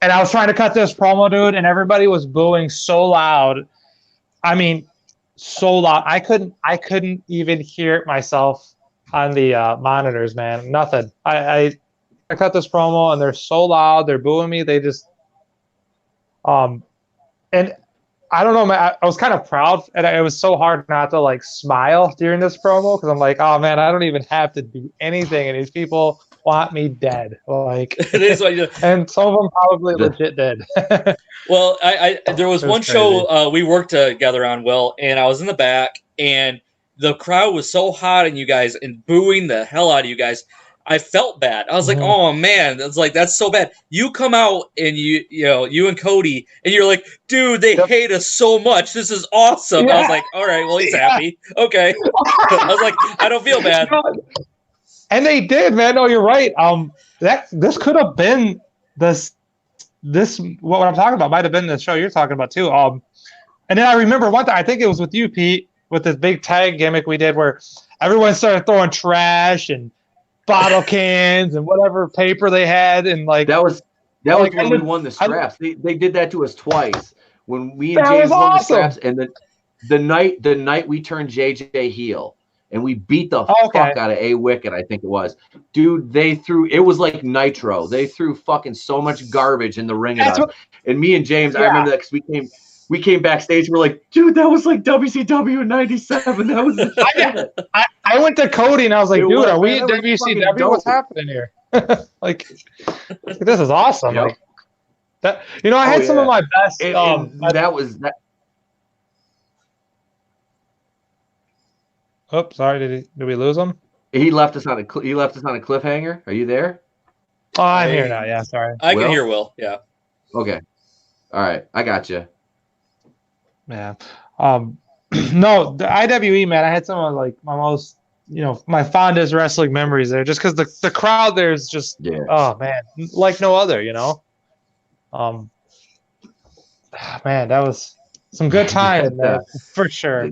I was trying to cut this promo, dude, and everybody was booing so loud. I mean, so loud. I couldn't even hear it myself on the monitors, man. Nothing. I cut this promo, and they're so loud. They're booing me. They just and I don't know, man. I was kind of proud, and it was so hard not to like smile during this promo because I'm like, oh man, I don't even have to do anything, and these people want me dead. Like, it is what you do. And some of them probably legit did. Well, there was one show we worked together on, Will, and I was in the back, and the crowd was so hot on you guys and booing the hell out of you guys. I felt bad. I was like, oh man, it's like that's so bad. You come out and you and Cody, and you're like, dude, they hate us so much. This is awesome. I was like, all right, well, he's happy. Okay. I was like, I don't feel bad. And they did, man. No, you're right. This could have been this what I'm talking about might have been the show you're talking about too. And then I remember one time, I think it was with you, Pete, with this big tag gimmick we did where everyone started throwing trash and bottle cans and whatever paper they had, and like that was when we won the straps. They did that to us twice when me and James won the straps, and then the night we turned JJ heel and we beat the fuck out of A Wicked, I think it was. Dude, it was like Nitro. They threw fucking so much garbage in the ring at us. And me and James, I remember that because we came backstage. We're like, dude, that was like WCW in '97. That was I went to Cody and I was like, dude, are we in WCW? What's happening here? like, this is awesome. Yep. Like that, I had some of my best. That was that. Oh, sorry. Did we lose him? He left us on a cliffhanger. Are you there? Oh, I'm here now. Yeah, sorry. I can hear Will. Yeah. Okay. All right. I got you. Yeah. No, the IWE, man, I had some of like my most, my fondest wrestling memories there, just because the crowd there is just, oh man, like no other, man, that was some good time there for sure.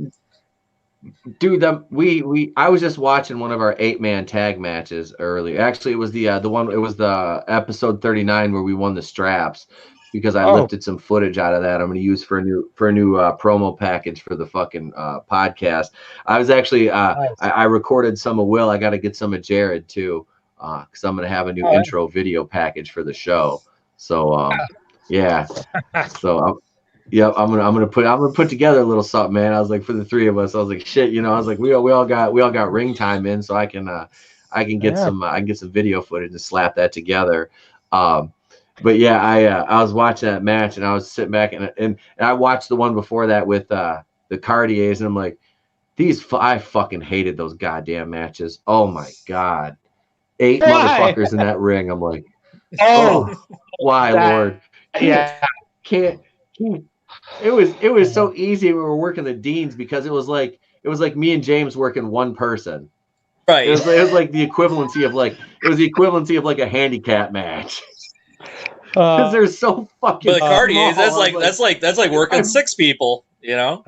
Dude, I was just watching one of our 8-man tag matches earlier. Actually, it was the one. It was the episode 39 where we won the straps because I lifted some footage out of that. I'm going to use for a new promo package for the fucking podcast. I was actually nice. I recorded some of Will. I got to get some of Jared too because I'm going to have a new intro video package for the show. So yeah, so Yep, I'm gonna put together a little something, man. I was like, for the three of us, I was like, shit, I was like, we all got ring time in, so I can get some video footage and slap that together. But yeah, I was watching that match and I was sitting back and I watched the one before that with the Cartiers, and I'm like, I fucking hated those goddamn matches. Oh my god, 8 motherfuckers in that ring. I'm like, oh, why, Lord? Can't. It was so easy when we were working the Deans, because it was like me and James working one person. Right. It was like the equivalency of like a handicap match. Because they're so fucking. But the Cartiers, small. that's like working 6 people. Yep.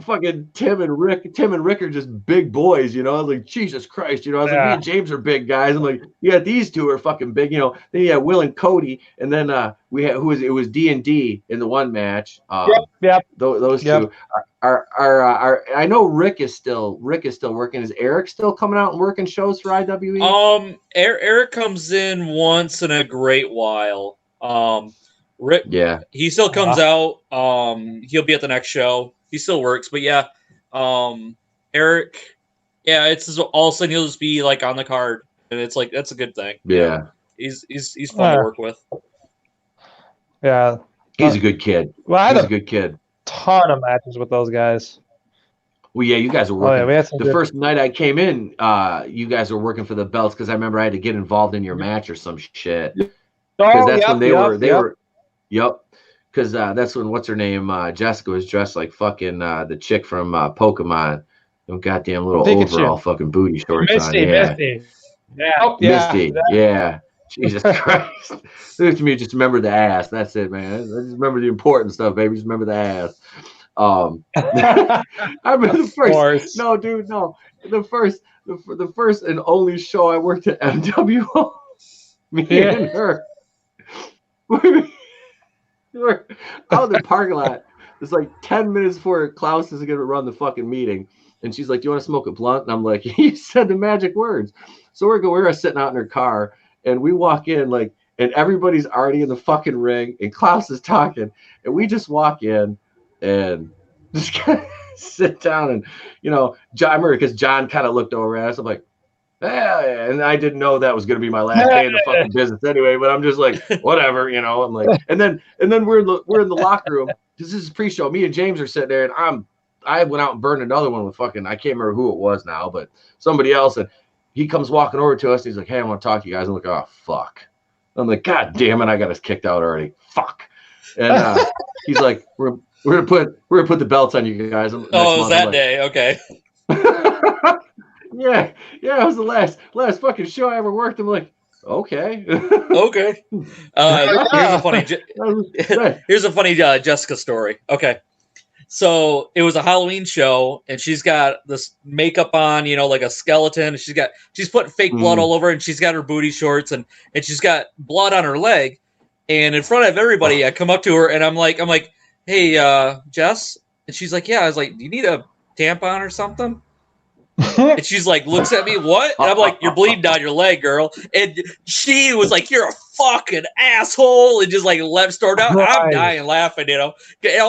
Fucking Tim and Rick are just big boys, I was like, Jesus Christ, I was like, me and James are big guys. I'm like, yeah, these two are fucking big, Then you had Will and Cody, and then we had it was D&D in the one match. Yep. Those two are I know Rick is still working. Is Eric still coming out and working shows for IWE? Eric comes in once in a great while. Rick, yeah, he still comes out. He'll be at the next show. He still works, but yeah, Eric, yeah, it's just, all of a sudden he'll just be like on the card, and it's like that's a good thing. Yeah, he's fun to work with. Yeah, he's a good kid. Well, he's a good kid. Ton of matches with those guys. Well, yeah, you guys were working. We had some first night I came in, you guys were working for the belts, because I remember I had to get involved in your match or some shit. Because that's when they were. Yep. Because that's when, what's her name, Jessica was dressed like fucking the chick from Pokemon. Them goddamn little overall fucking booty shorts Misty, on. Yeah. Misty. Yeah. Misty. Yeah. Jesus Christ. Just remember the ass. That's it, man. I just remember the important stuff, baby. Just remember the ass. I remember the first. No, dude, no. The first and only show I worked at MWO. Me and her. We're out in the parking lot. It's like 10 minutes before Klaus is going to run the fucking meeting. And she's like, do you want to smoke a blunt? And I'm like, you said the magic words. So we're sitting out in her car, and we walk in, like, and everybody's already in the fucking ring, and Klaus is talking. And we just walk in and just kind of sit down. And, John, I remember because John kind of looked over at us. I'm like, yeah, and I didn't know that was going to be my last day in the fucking business anyway. But I'm just like, whatever, I'm like, and then we're in the locker room. This is pre-show. Me and James are sitting there, and I went out and burned another one with fucking, I can't remember who it was now, but somebody else. And he comes walking over to us. And he's like, hey, I want to talk to you guys. I'm like, oh fuck. I'm like, God damn it, I got us kicked out already. Fuck. And he's like, we're gonna put the belts on you guys. Oh, it was that day. Okay. Yeah, it was the last fucking show I ever worked. I'm like, okay. Okay. Here's a funny Jessica story. Okay. So it was a Halloween show, and she's got this makeup on, like a skeleton. She's putting fake blood all over, and she's got her booty shorts, and she's got blood on her leg. And in front of everybody, I come up to her, and I'm like, hey, Jess. And she's like, yeah. I was like, do you need a tampon or something? And she's like, looks at me, what? And I'm like, you're bleeding down your leg, girl. And she was like, you're a fucking asshole, and just like stormed out. Right. I'm dying laughing, all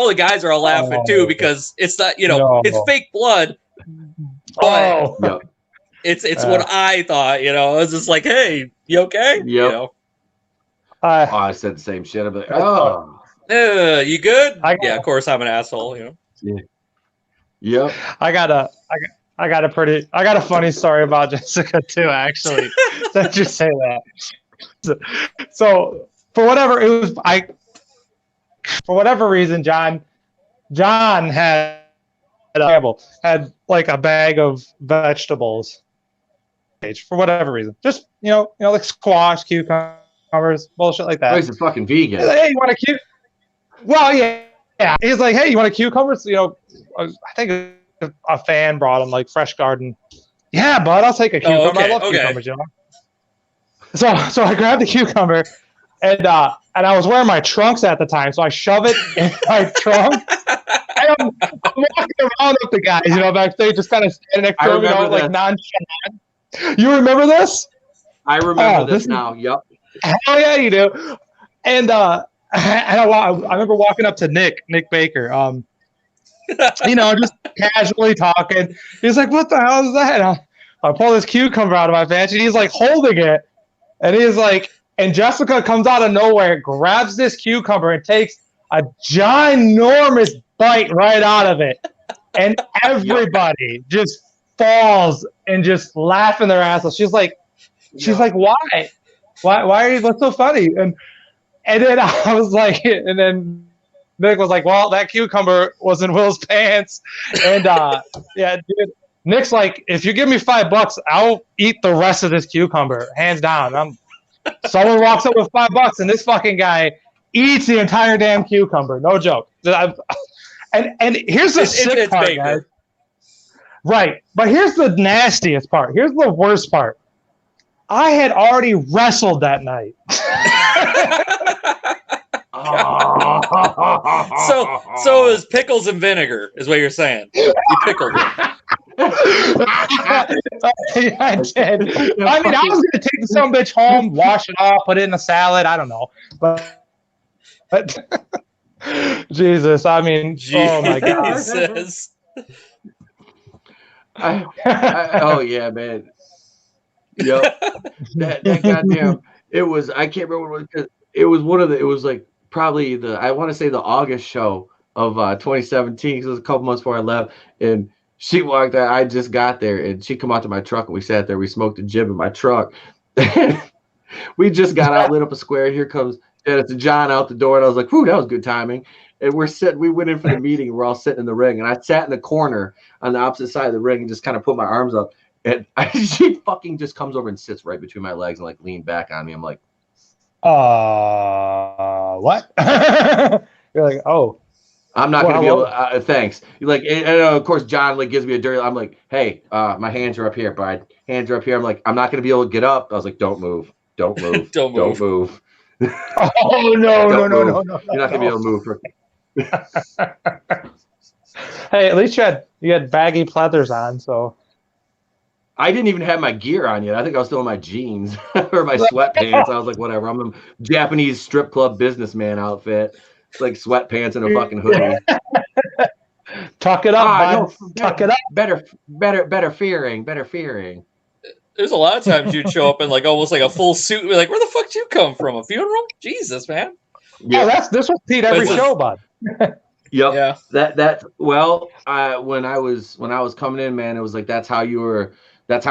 the guys are all laughing too, because it's not, it's fake blood, but it's what I thought, I was just like, hey, you okay? Yep. I said the same shit. I'm like, oh, you good? Yeah, of course I'm an asshole, Yeah. Yep. I got a funny story about Jessica too, actually. Since you say that. So for whatever reason, John had like a bag of vegetables. For whatever reason, just like squash, cucumbers, bullshit like that. Oh, he's a fucking vegan. He's like, hey, you want a cucumber? Well, yeah. He's like, hey, you want a cucumber? So, I think a fan brought him like Fresh Garden. Yeah, bud, I'll take a cucumber. Oh, okay, I love cucumbers, So I grabbed the cucumber, and I was wearing my trunks at the time, so I shove it in my trunk. And I'm walking around with the guys, backstage, just kind of standing next to them, like nonchalant. You remember this? I remember this now. Yep. Hell yeah, you do. And I remember walking up to Nick Baker, just casually talking. He's like, "What the hell is that?" I pull this cucumber out of my pants, and he's like holding it, and he's like, and Jessica comes out of nowhere, grabs this cucumber, and takes a ginormous bite right out of it, and everybody just falls and just laughing their ass off. She's like, "Why? Why are you? What's so funny?" And then I was like, and then Nick was like, "Well, that cucumber was in Will's pants." And yeah, dude, Nick's like, "If you give me $5, I'll eat the rest of this cucumber, hands down." Someone walks up with $5, and this fucking guy eats the entire damn cucumber. No joke. And here's the sick part, guys. Right, but here's the nastiest part. Here's the worst part. I had already wrestled that night. So it was pickles and vinegar, is what you're saying. You pickled it. Yeah, I did. I mean, I was going to take the son of a bitch home, wash it off, put it in a salad. I don't know. But Jesus, I mean, oh my God. Oh, yeah, man. Yep. That goddamn, it was, I can't remember what it was. It was it was like probably I want to say the August show of 2017. It was a couple months before I left. And she walked out. I just got there, and she come out to my truck, and we sat there. We smoked a jib in my truck. We just got out, lit up a square. And here comes Dennis and John out the door, and I was like, "Whew, that was good timing." And we went in for the meeting. We're all sitting in the ring, and I sat in the corner on the opposite side of the ring and just kind of put my arms up. And she fucking just comes over and sits right between my legs and like leaned back on me. I'm like, what? You're like, oh. I'm not gonna be able to, thanks. Like, and of course, John like gives me a dirty. I'm like, "Hey, my hands are up here, bud. Hands are up here." I'm like, "I'm not gonna be able to get up." I was like, "Don't move, don't move, don't move." Oh no! You're not gonna be able to move. Hey, at least you had baggy pleathers on, so. I didn't even have my gear on yet. I think I was still in my jeans or my sweatpants. I was like, whatever. I'm a Japanese strip club businessman outfit. It's like sweatpants and a fucking hoodie. Tuck it up, bud. No, tuck it up. Better fearing. There's a lot of times you'd show up in like almost like a full suit. We're like, where the fuck did you come from? A funeral? Jesus, man. Yeah, this was Pete every show, bud. Yep. Yeah. When I was coming in, man, it was like that's how I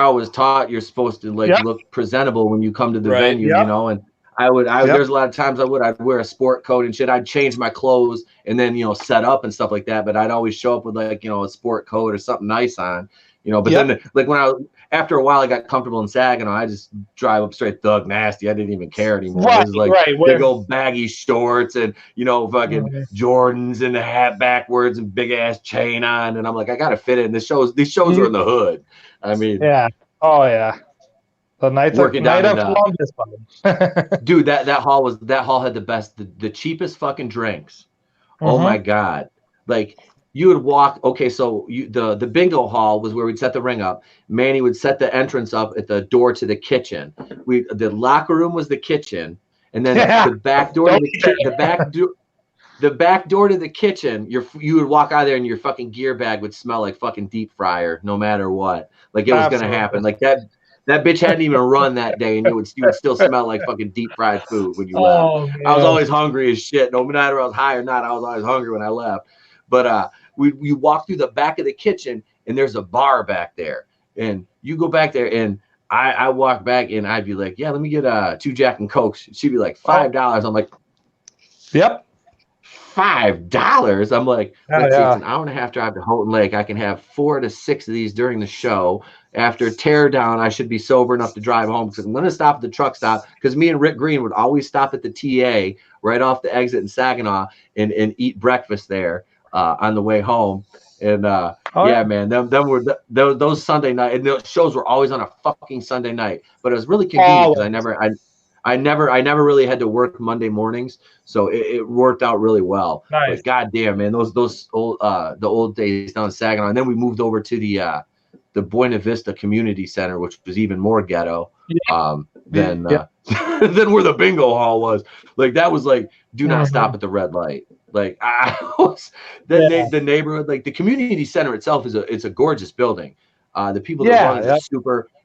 was taught. You're supposed to look presentable when you come to the venue, you know. And there's a lot of times I'd wear a sport coat and shit. I'd change my clothes and then set up and stuff like that. But I'd always show up with a sport coat or something nice on, But then after a while, I got comfortable in Saginaw. I just drive up straight thug nasty. I didn't even care anymore. It was like big old baggy shorts and fucking Jordans and the hat backwards and big ass chain on. And I'm like, I gotta fit in. These shows are in the hood. I mean, yeah. Oh yeah. The night of Columbus, dude. That hall had the cheapest fucking drinks. Oh my God! Like you would walk. Okay, so the bingo hall was where we'd set the ring up. Manny would set the entrance up at the door to the kitchen. The locker room was the kitchen, and then the back door to the back door to the kitchen. You would walk out of there, and your fucking gear bag would smell like fucking deep fryer, no matter what. Like it was gonna happen. Like that bitch hadn't even run that day, and you would still smell like fucking deep fried food when you left. Man. I was always hungry as shit. No matter if I was high or not, I was always hungry when I left. But we walk through the back of the kitchen, and there's a bar back there. And you go back there, and I walk back, and I'd be like, "Yeah, let me get 2 Jack and Cokes." She'd be like, $5. I'm like, "Yep, $5." I'm like, let's see, it's an hour and a half drive to Houghton Lake. I can have 4 to 6 of these during the show. After teardown, I should be sober enough to drive home because I'm going to stop at the truck stop because me and Rick Green would always stop at the TA right off the exit in Saginaw and eat breakfast there on the way home. And yeah, man, those Sunday night and the shows were always on a fucking Sunday night, but it was really convenient because I never really had to work Monday mornings, so it worked out really well. Nice. But goddamn, man, those old the old days down in Saginaw, and then we moved over to the the Buena Vista Community Center, which was even more ghetto than where the bingo hall was. Like that was like, do not stop at the red light. Like the neighborhood, like the community center itself it's a gorgeous building. The people that run it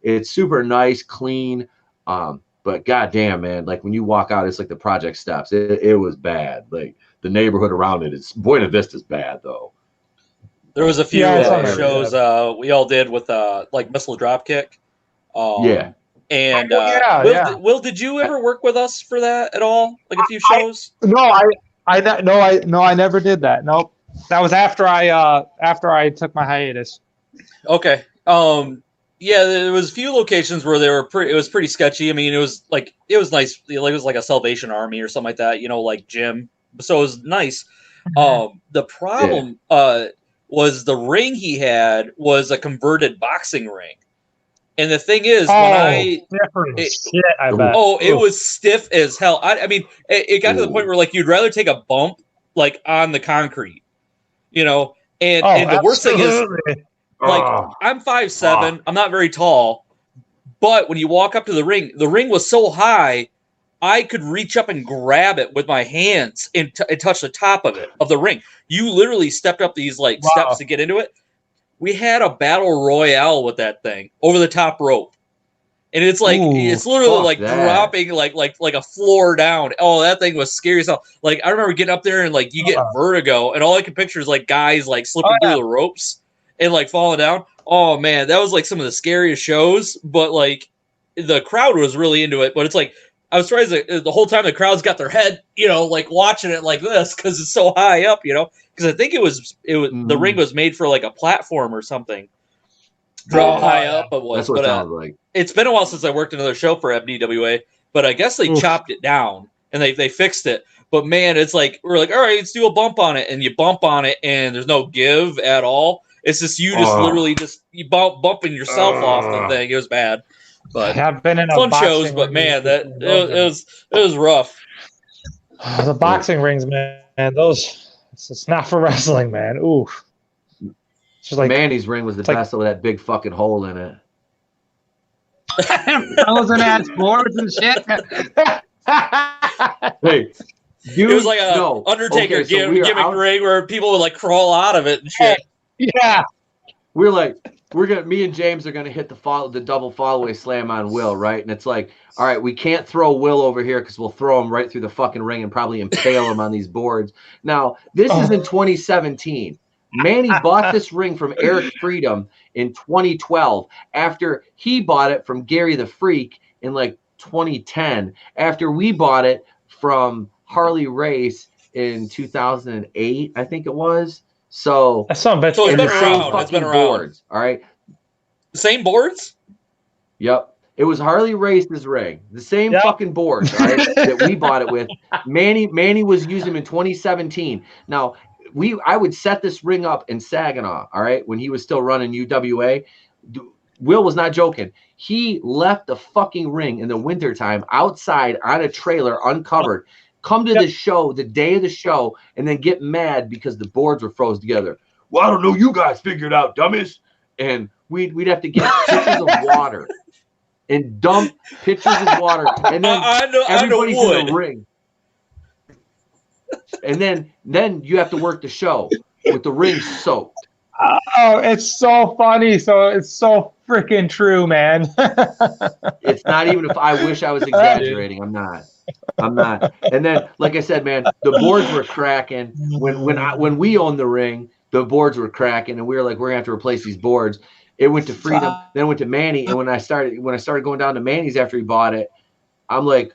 it's super nice, clean. But goddamn, man, like when you walk out, it's like the Project Steps. It was bad. Like the neighborhood around it is Buena Vista's bad though. There was a few shows we all did with like Missile Dropkick. And Will, did you ever work with us for that at all? Like a few shows? I never did that. Nope. That was after I took my hiatus. Okay. Yeah, there was a few locations where it was pretty sketchy. I mean, it was nice. It was like a Salvation Army or something like that, like gym. So it was nice. The problem was the ring he had was a converted boxing ring. And the thing is, it was stiff as hell. I mean, it got to the point where like you'd rather take a bump like on the concrete, and the worst thing is, like I'm 5'7", I'm not very tall, but when you walk up to the ring was so high, I could reach up and grab it with my hands and touch the top of the ring. You literally stepped up these steps to get into it. We had a battle royale with that thing over the top rope. And it's like it's literally like dropping like a floor down. Oh, that thing was scary as hell. Like I remember getting up there and like you get vertigo, and all I can picture is like guys like slipping through the ropes and like falling down. Oh man, that was like some of the scariest shows. But like the crowd was really into it. But it's like I was surprised that the whole time the crowd's got their head, like watching it like this because it's so high up, because I think it was the ring was made for like a platform or something. How high up it was. That's what it sounds like. It's been a while since I worked another show for FDWA, but I guess they chopped it down and they fixed it. But man, it's like we're like, all right, let's do a bump on it, and you bump on it, and there's no give at all. It's just literally you bumping yourself off the thing. It was bad, but I've been in fun shows. But man, it was rough. The boxing rings, man. It's not for wrestling, man. Ooh. Just like Manny's ring was the best with that big fucking hole in it. Frozen ass boards and shit. Hey, dude, it was like a Undertaker gimmick ring where people would like crawl out of it and shit. Yeah. Me and James are gonna hit the double fallaway slam on Will, right? And it's like, all right, we can't throw Will over here because we'll throw him right through the fucking ring and probably impale him on these boards. Now, this is in 2017. Manny bought this ring from Eric Freedom in 2012 after he bought it from Gary the Freak in like 2010 after we bought it from Harley Race in 2008, I think it was. So it's been around. It's been around. Boards, all right. The same boards? Yep. It was Harley Race's ring. The same fucking boards, all right, that we bought it with. Manny was using them in 2017. Now, I would set this ring up in Saginaw, all right, when he was still running UWA. Will was not joking. He left the fucking ring in the wintertime outside on a trailer uncovered, come to the show the day of the show, and then get mad because the boards were froze together. Well, I don't know. You guys figured out, dummies. And we'd have to get pitchers of water and dump pitchers of water. And then everybody's in the ring. And then you have to work the show with the ring soaked. Oh, it's so funny. So it's so freaking true, man. It's not even if I wish I was exaggerating. I'm not. And then, like I said, man, the boards were cracking. When we owned the ring, the boards were cracking, and we were like, we're gonna have to replace these boards. It went to Freedom, then went to Manny, and when I started going down to Manny's after he bought it, I'm like,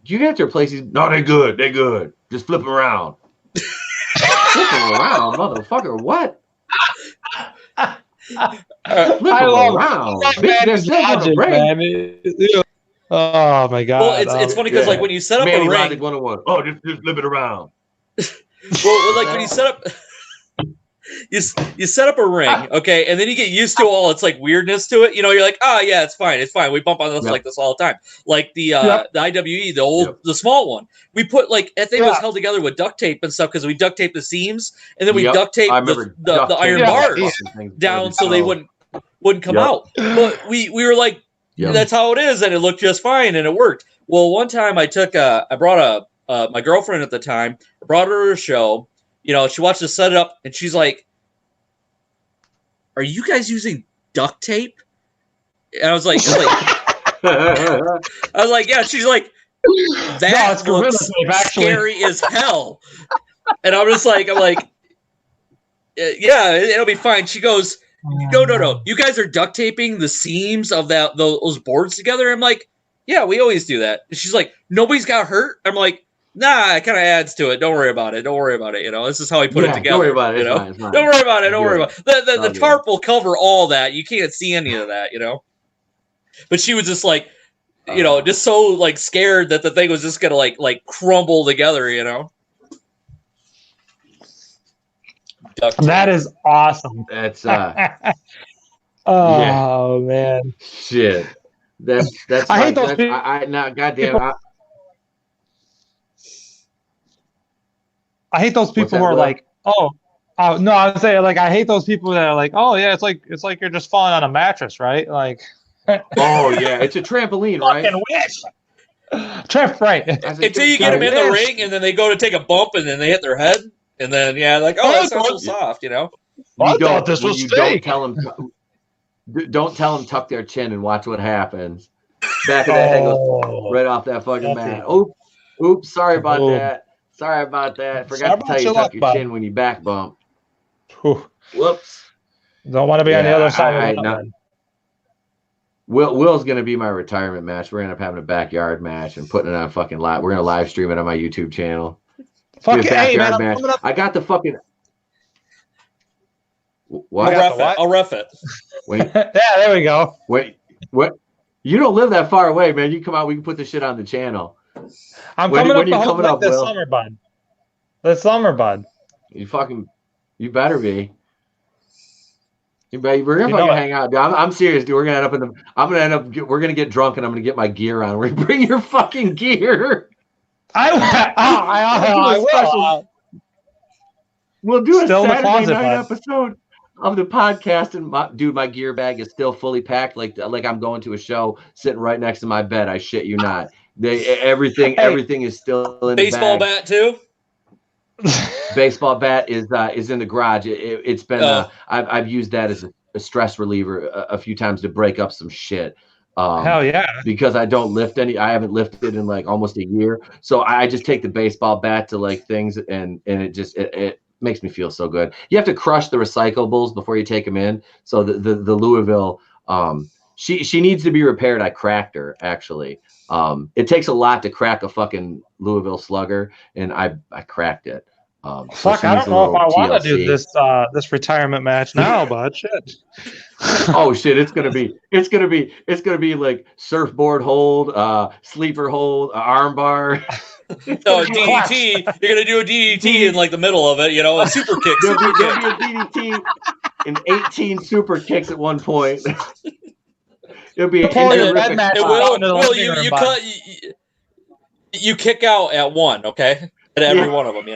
you have to replace these. No, they're good. Just flip them around. Flip them around, motherfucker. What? Flip them around. Bitch, they're still gonna break. Oh my god. Well, it's funny because like when you set up Manny a ring, Logic 101. Oh, just flip it around. Well, like when you set up. You set up a ring, okay, and then you get used to all its like weirdness to it. You're like, oh yeah, it's fine. We bump on this like this all the time. Like the IWE, the small one. We put like that thing was held together with duct tape and stuff because we duct taped the seams and then we duct taped the iron bars down so they wouldn't wouldn't come out. But we were like, that's how it is, and it looked just fine, and it worked. Well, one time I brought my girlfriend at the time, I brought her to a show. She watched us set it up, and she's like, "Are you guys using duct tape?" And I was like, yeah. She's like, that looks scary as hell. And I'm like, yeah, it'll be fine. She goes, no. You guys are duct taping the seams of those boards together. I'm like, yeah, we always do that. And she's like, nobody's got hurt. I'm like, nah, it kind of adds to it. Don't worry about it. This is how I put it together. Don't worry about it. It's fine. Don't worry about it. Don't worry about it. The tarp will cover all that. You can't see any of that, But she was just like, just so like scared that the thing was just gonna like crumble together, That is awesome. That's man. Shit. That's I hate those people. Goddamn. I hate those people who are like, no, I would say like I hate those people that are like, oh yeah, it's like you're just falling on a mattress, right? Like. Oh yeah, it's a trampoline, right? Right. Until you get them in the ring, and then they go to take a bump, and then they hit their head, and then that's not so soft, I thought this was fake. Don't tell them tuck their chin and watch what happens. Back of the head goes right off that fucking mat. Oops, sorry about that. Forgot to tell you tuck your chin when you back bump. Whoops. Don't want to be on the other side of the Will's going to be my retirement match. We're going to end up having a backyard match and putting it on fucking live. We're going to live stream it on my YouTube channel. Backyard match. I got the fucking... What? I'll ref it. Wait. Yeah, there we go. Wait, what? You don't live that far away, man. You come out, we can put this shit on the channel. I'm coming up this summer, bud. This summer, bud. You better be. We're gonna fucking hang out, dude. I'm serious, dude. We're gonna we're gonna get drunk and I'm gonna get my gear on. We're gonna bring your fucking gear. I will. We'll do a Saturday night episode of the podcast, and my gear bag is still fully packed, like I'm going to a show, sitting right next to my bed. I shit you not. Everything is still in baseball the bag. Bat too. Baseball bat is in the garage. It's been I've used that as a stress reliever a few times to break up some shit. Hell yeah! Because I don't lift any. I haven't lifted in like almost a year, so I just take the baseball bat to like things, and it makes me feel so good. You have to crush the recyclables before you take them in. So the Louisville, she needs to be repaired. I cracked her actually. It takes a lot to crack a fucking Louisville Slugger, and I cracked it. Fuck, I don't know if I want to do this retirement match now, but shit. Oh shit, it's gonna be like surfboard hold, sleeper hold, arm bar. DDT. You're gonna do a DDT in like the middle of it, a super kick. There'll be a DDT and 18 super kicks at one point. It'll be you kick out at one, okay? At every one of them,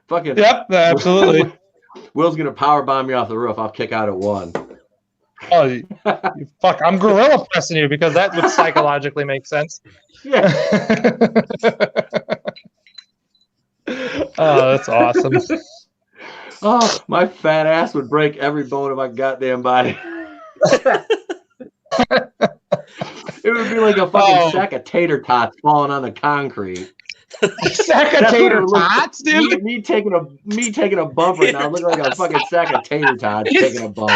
Fucking yep, absolutely. Will's gonna power bomb me off the roof. I'll kick out at one. Oh, you fuck! I'm gorilla pressing you because that would psychologically make sense. Yeah. Oh, that's awesome. Oh, my fat ass would break every bone of my goddamn body. It would be like a fucking sack of tater tots falling on the concrete. Sack of tater tots, dude. Me taking a bump right now. Look like a fucking sack of tater tots taking a bump.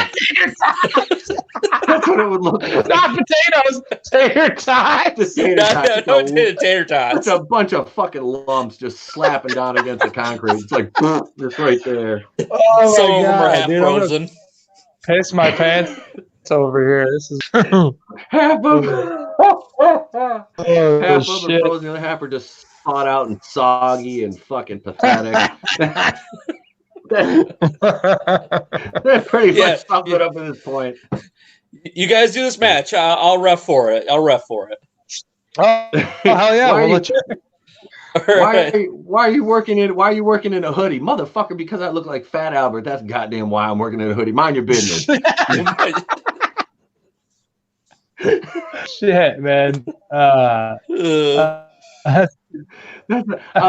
That's what it would look like. Not potatoes, tater tots. Tater tots. It's a bunch of fucking lumps just slapping down against the concrete. It's like just right there. Oh some of them are half frozen. Piss my pants over here. This is half of them. Half of them frozen, the other half are just thawed out and soggy and fucking pathetic. They're pretty much summed it up at this point. You guys do this match. I'll ref for it. Oh, hell yeah. All Why are you working in a hoodie, motherfucker? Because I look like Fat Albert. That's goddamn why I'm working in a hoodie. Mind your business. Shit, man. I was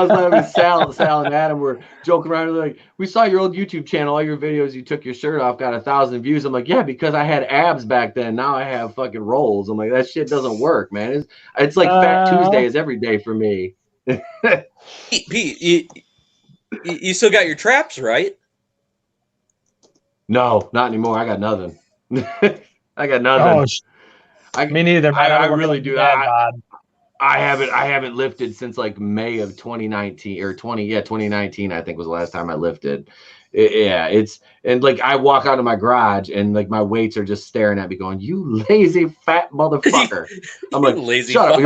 laughing. Sal and Adam were joking around. They're like, we saw your old YouTube channel, all your videos. You took your shirt off, got 1,000 views. I'm like, yeah, because I had abs back then. Now I have fucking rolls. I'm like, that shit doesn't work, man. It's like Fat Tuesday is every day for me. Pete, you still got your traps, right? No, not anymore. I got nothing. I got nothing. Me neither. Man. I really do. I haven't lifted since like May of 2019 or 2019. I think was the last time I lifted. And like I walk out of my garage and like my weights are just staring at me, going, "You lazy fat motherfucker." I'm like, lazy. Shut up!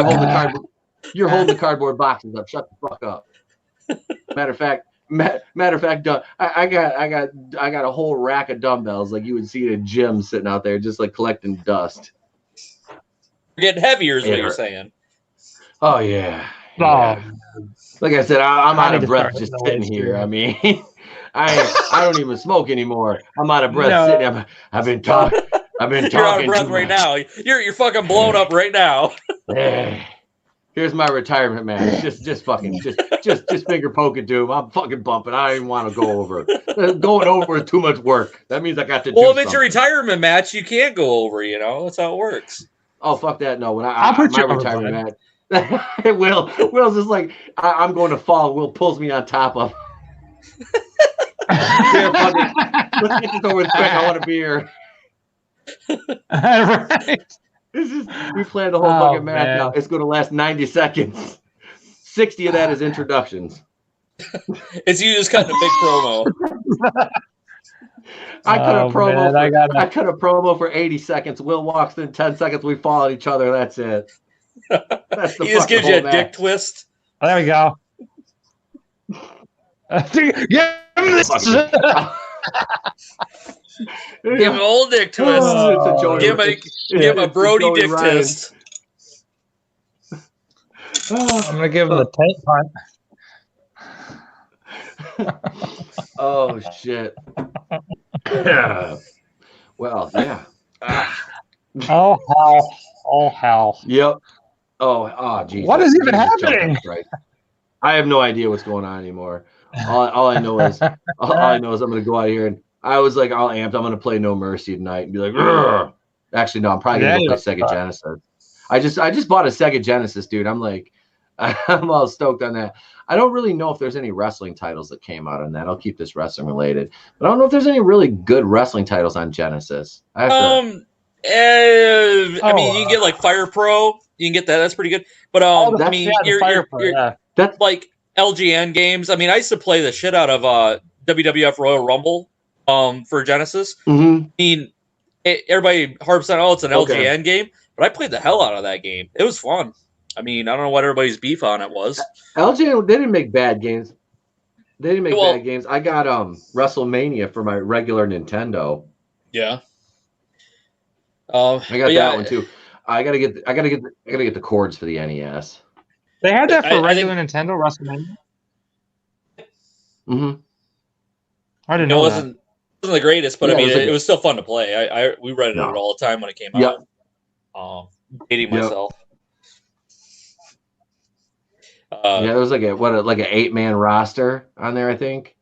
You're holding the cardboard boxes up. Shut the fuck up. Matter of fact, I got a whole rack of dumbbells like you would see at a gym sitting out there, just like collecting dust. You're getting heavier, is what you're saying. Oh yeah. Like I said, I'm out of breath just sitting here. I mean, I don't even smoke anymore. I'm out of breath sitting. I've been talking. You're out of breath right now. You're fucking blown up right now. Here's my retirement match. Just finger poking to him. I'm fucking bumping. I don't even want to go over. Going over is too much work. That means I got to do Well, if it's your retirement match, you can't go over, That's how it works. Oh, fuck that. No, when my retirement match. Will's just like, I'm going to fall. Will pulls me on top of. Let's get this over with quick. I want a beer. Right. We planned the whole fucking match now. It's going to last 90 seconds. 60 of that is introductions. It's you just cutting a big promo. I cut a promo for 80 seconds. Will walks in 10 seconds. We fall at each other. That's it. That's the he just gives you a dick twist. There we go. Give him an old dick twist. Give him a Brody dick twist. I'm gonna give him the tank punt. Oh shit. Yeah. Well, yeah. Oh hell. Oh hell. Yep. Oh, geez. What is even happening? I have no idea what's going on anymore. All I know is I'm gonna go out here and I was like all amped. I'm gonna play No Mercy tonight and be like, Rrr. Actually, no, I'm probably gonna go play Sega Genesis. I just bought a Sega Genesis, dude. I'm like, I'm all stoked on that. I don't really know if there's any wrestling titles that came out on that. I'll keep this wrestling related, but I don't know if there's any really good wrestling titles on Genesis. I mean, you can get like Fire Pro. You can get that. That's pretty good. But I mean, that's like LGN games. I mean, I used to play the shit out of WWF Royal Rumble for Genesis. Mm-hmm. I mean, everybody harps on, it's an LGN game, but I played the hell out of that game. It was fun. I mean, I don't know what everybody's beef on it was. LGN, they didn't make bad games. Bad games. I got WrestleMania for my regular Nintendo. Yeah. I got that one too. I gotta get the cords for the NES. They had that for regular Nintendo WrestleMania. Mm-hmm. I didn't know it wasn't the greatest, but I mean, it was still fun to play. We rented it all the time when it came out. Dating myself. There was like an 8-man roster on there, I think.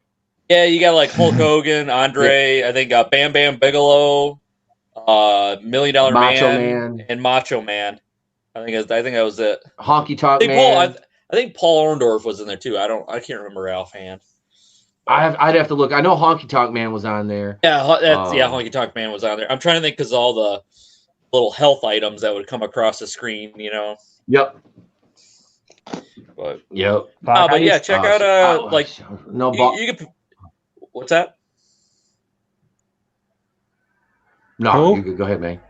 Yeah, you got like Hulk Hogan, Andre. I think Bam Bam Bigelow, $1 Million Man, and Macho Man. I think that was it. Honky Tonk Man. I think Paul Orndorff was in there too. I can't remember offhand. I'd have to look. I know Honky Tonk Man was on there. Yeah, Honky Tonk Man was on there. I'm trying to think because all the little health items that would come across the screen, Yep. But yeah, check out no. You could. What's that? No, you could go ahead, man.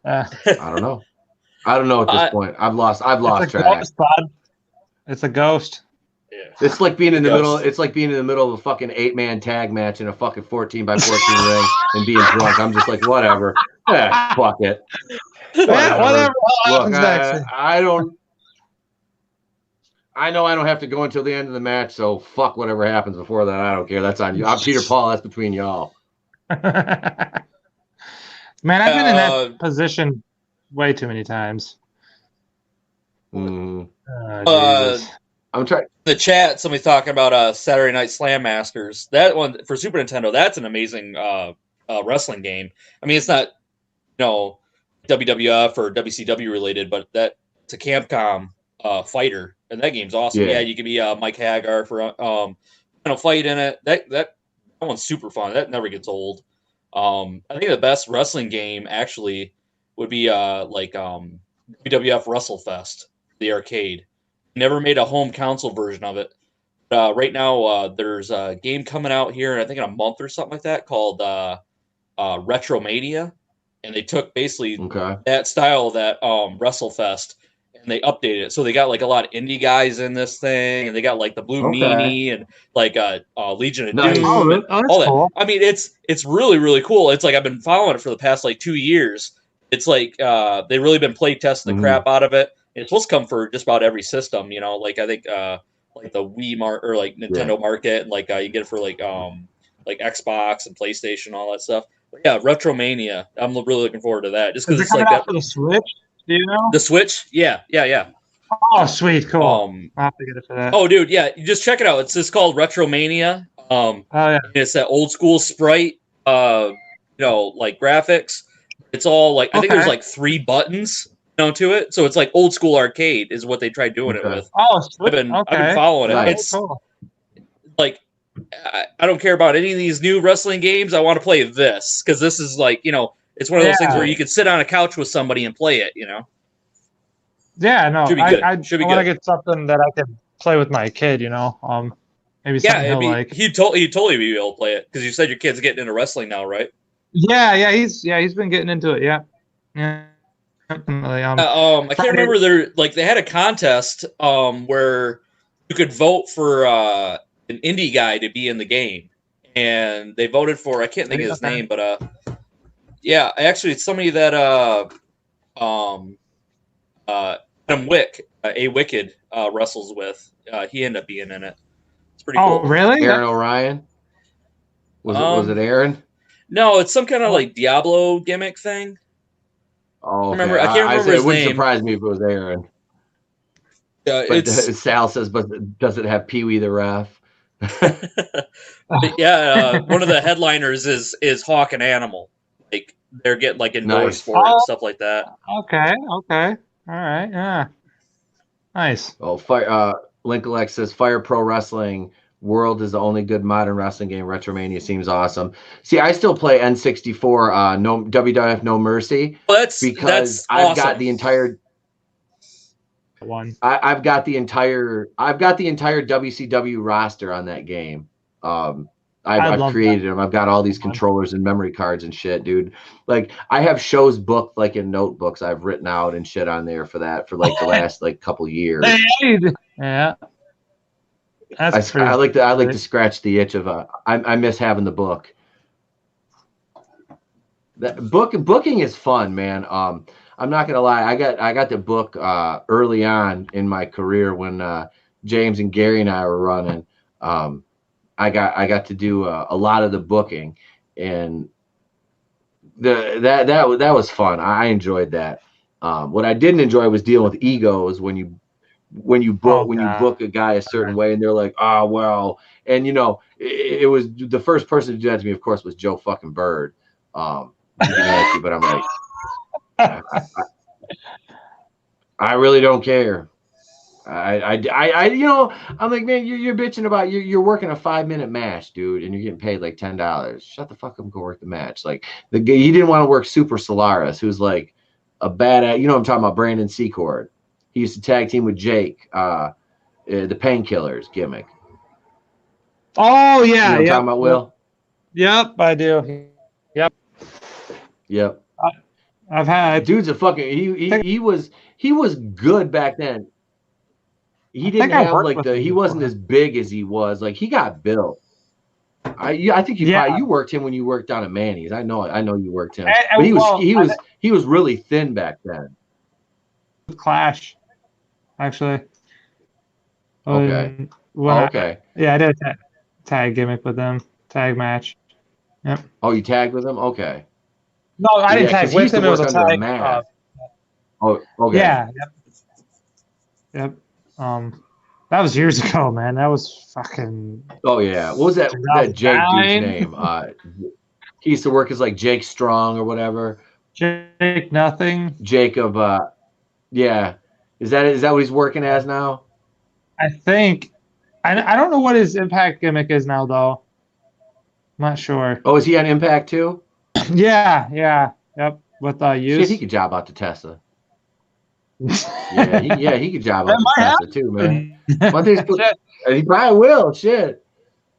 I don't know. I don't know at this point. I've lost track. It's a ghost. Yeah. It's like being in the middle. It's like being in the middle of a fucking 8-man tag match in a fucking 14x14 ring and being drunk. I'm just like, whatever. Fuck it. Whatever. Look, I I know I don't have to go until the end of the match, so fuck whatever happens before that. I don't care. That's on you. I'm Peter Paul. That's between y'all. Man, I've been in that position way too many times. Mm. Jesus. I'm trying. The chat, somebody's talking about Saturday Night Slam Masters. That one for Super Nintendo. That's an amazing wrestling game. I mean, it's not WWF or WCW related, but it's a Capcom fighter, and that game's awesome. Yeah, you can be Mike Hagar for fight in it. That one's super fun. That never gets old. I think the best wrestling game actually would be WWF WrestleFest, the arcade. Never made a home console version of it. Right now, there's a game coming out here, I think in a month or something like that, called Retromania, and they took basically that style of that WrestleFest, and they updated it. So they got like a lot of indie guys in this thing, and they got like the Blue Meanie and like Legion of Doom and all that. Cool. I mean, it's really, really cool. It's like I've been following it for the past like 2 years. It's like they really been play testing the crap out of it. It's supposed to come for just about every system, like I think like the Wii or like Nintendo Market, and like you get it for like Xbox and PlayStation, all that stuff. But yeah, Retromania. I'm really looking forward to that. Just because it's like that for the Switch. Do you know the Switch? Yeah. Oh, sweet, cool. I'll have to get it for that. Oh, dude, yeah, you just check it out. It's just called Retromania. It's that old school sprite, like graphics. It's all like I think there's like 3 buttons. To it, so it's like old school arcade is what they tried doing it with. Oh, sweet. I've been following it. It's cool. Like I don't care about any of these new wrestling games. I want to play this because this is like it's one of those things where you could sit on a couch with somebody and play it. Yeah, no, should be good. I want to get something that I can play with my kid. Maybe something he'd totally be able to play it because you said your kid's getting into wrestling now, right? Yeah, he's been getting into it. Yeah. I can't remember they had a contest where you could vote for an indie guy to be in the game, and they voted for I can't think of his name, but actually it's somebody that Adam Wick, A Wicked wrestles with. He ended up being in it. It's pretty cool. Oh, really? Aaron O'Ryan? Was it Aaron? No, it's some kind of like Diablo gimmick thing. Oh, okay. I can't remember his name. It wouldn't surprise me if it was Aaron. But Sal says, but does it have Pee Wee the Ref? One of the headliners is Hawk and Animal. Like they're getting like endorsed for it and stuff like that. Okay. All right. Yeah. Nice. Oh, Linkalek says Fire Pro Wrestling World is the only good modern wrestling game. Retromania seems awesome. See, I still play N64, no WWF No Mercy. Well, because I've got the entire one. I've got the entire WCW roster on that game. I've created them. I've got all these controllers and memory cards and shit, dude. Like I have shows booked like in notebooks I've written out and shit on there for the last like couple years. Yeah. I like to scratch the itch of I miss having the book. Booking is fun, man. I'm not gonna lie. I got the book early on in my career when James and Gary and I were running. I got to do a lot of the booking, and that was fun. I enjoyed that. What I didn't enjoy was dealing with egos when you book a guy a certain way, and they're like, oh well, and it was the first person to do that to me, of course, was Joe fucking Bird. But I'm like, I really don't care. I'm like, man, you're bitching about you're working a 5-minute match, dude, and you're getting paid like $10. Shut the fuck up and go work the match. Like he didn't want to work Super Solaris, who's like a bad, I'm talking about Brandon Secord. He used to tag team with Jake, the Painkillers gimmick. Oh yeah, you know what I'm talking about, Will? Yep, I do. Yep. I've had dude's a fucking he was good back then. He didn't have he wasn't as big as he was. Like he got built. I think you worked him when you worked down at Manny's. I know you worked him. But he was really thin back then. Clash, actually. Okay. When Okay. I did a tag gimmick with them, tag match. Yep. Oh, you tagged with him? Okay. No, I didn't tag he with used to him. It was work a under a tag. mask. Oh, okay. Yeah. Yep. That was years ago, man. That was fucking. Oh yeah. What was that Jake dude's name? He used to work as like Jake Strong or whatever. Jake nothing. Jacob. Yeah. Is that what he's working as now? I think. I don't know what his Impact gimmick is now, though. I'm not sure. Oh, is he on Impact too? Yeah. Yep. With use. Shit, he could job out to Tessa. He could job out to Tessa too, man. One thing's he probably will. Shit,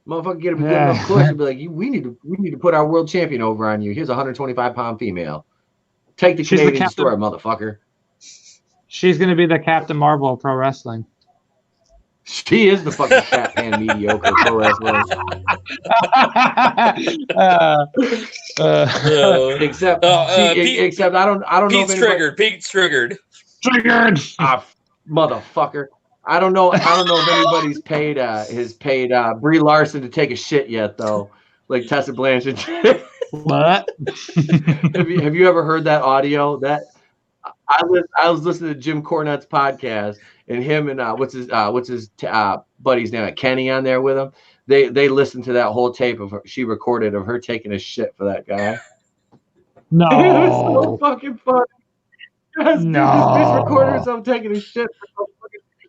motherfucker, get a good enough push and be like, we need to put our world champion over on you. Here's a 125-pound female. Take the Canadian Destroyer, motherfucker. She's gonna be the Captain Marvel of pro wrestling. She is the fucking fat pan mediocre pro wrestler. Except I don't know. Pete's triggered. Pete's triggered. Triggered. Motherfucker. I don't know if anybody's paid Brie Larson to take a shit yet though, like Tessa Blanchard. What? Have you ever heard that audio? That I was listening to Jim Cornette's podcast, and him and what's his buddy's name, Kenny, on there with him. They listened to that whole tape of her, she recorded of her taking a shit for that guy. No, it was so fucking funny. Yes, no, this recorder herself taking a shit.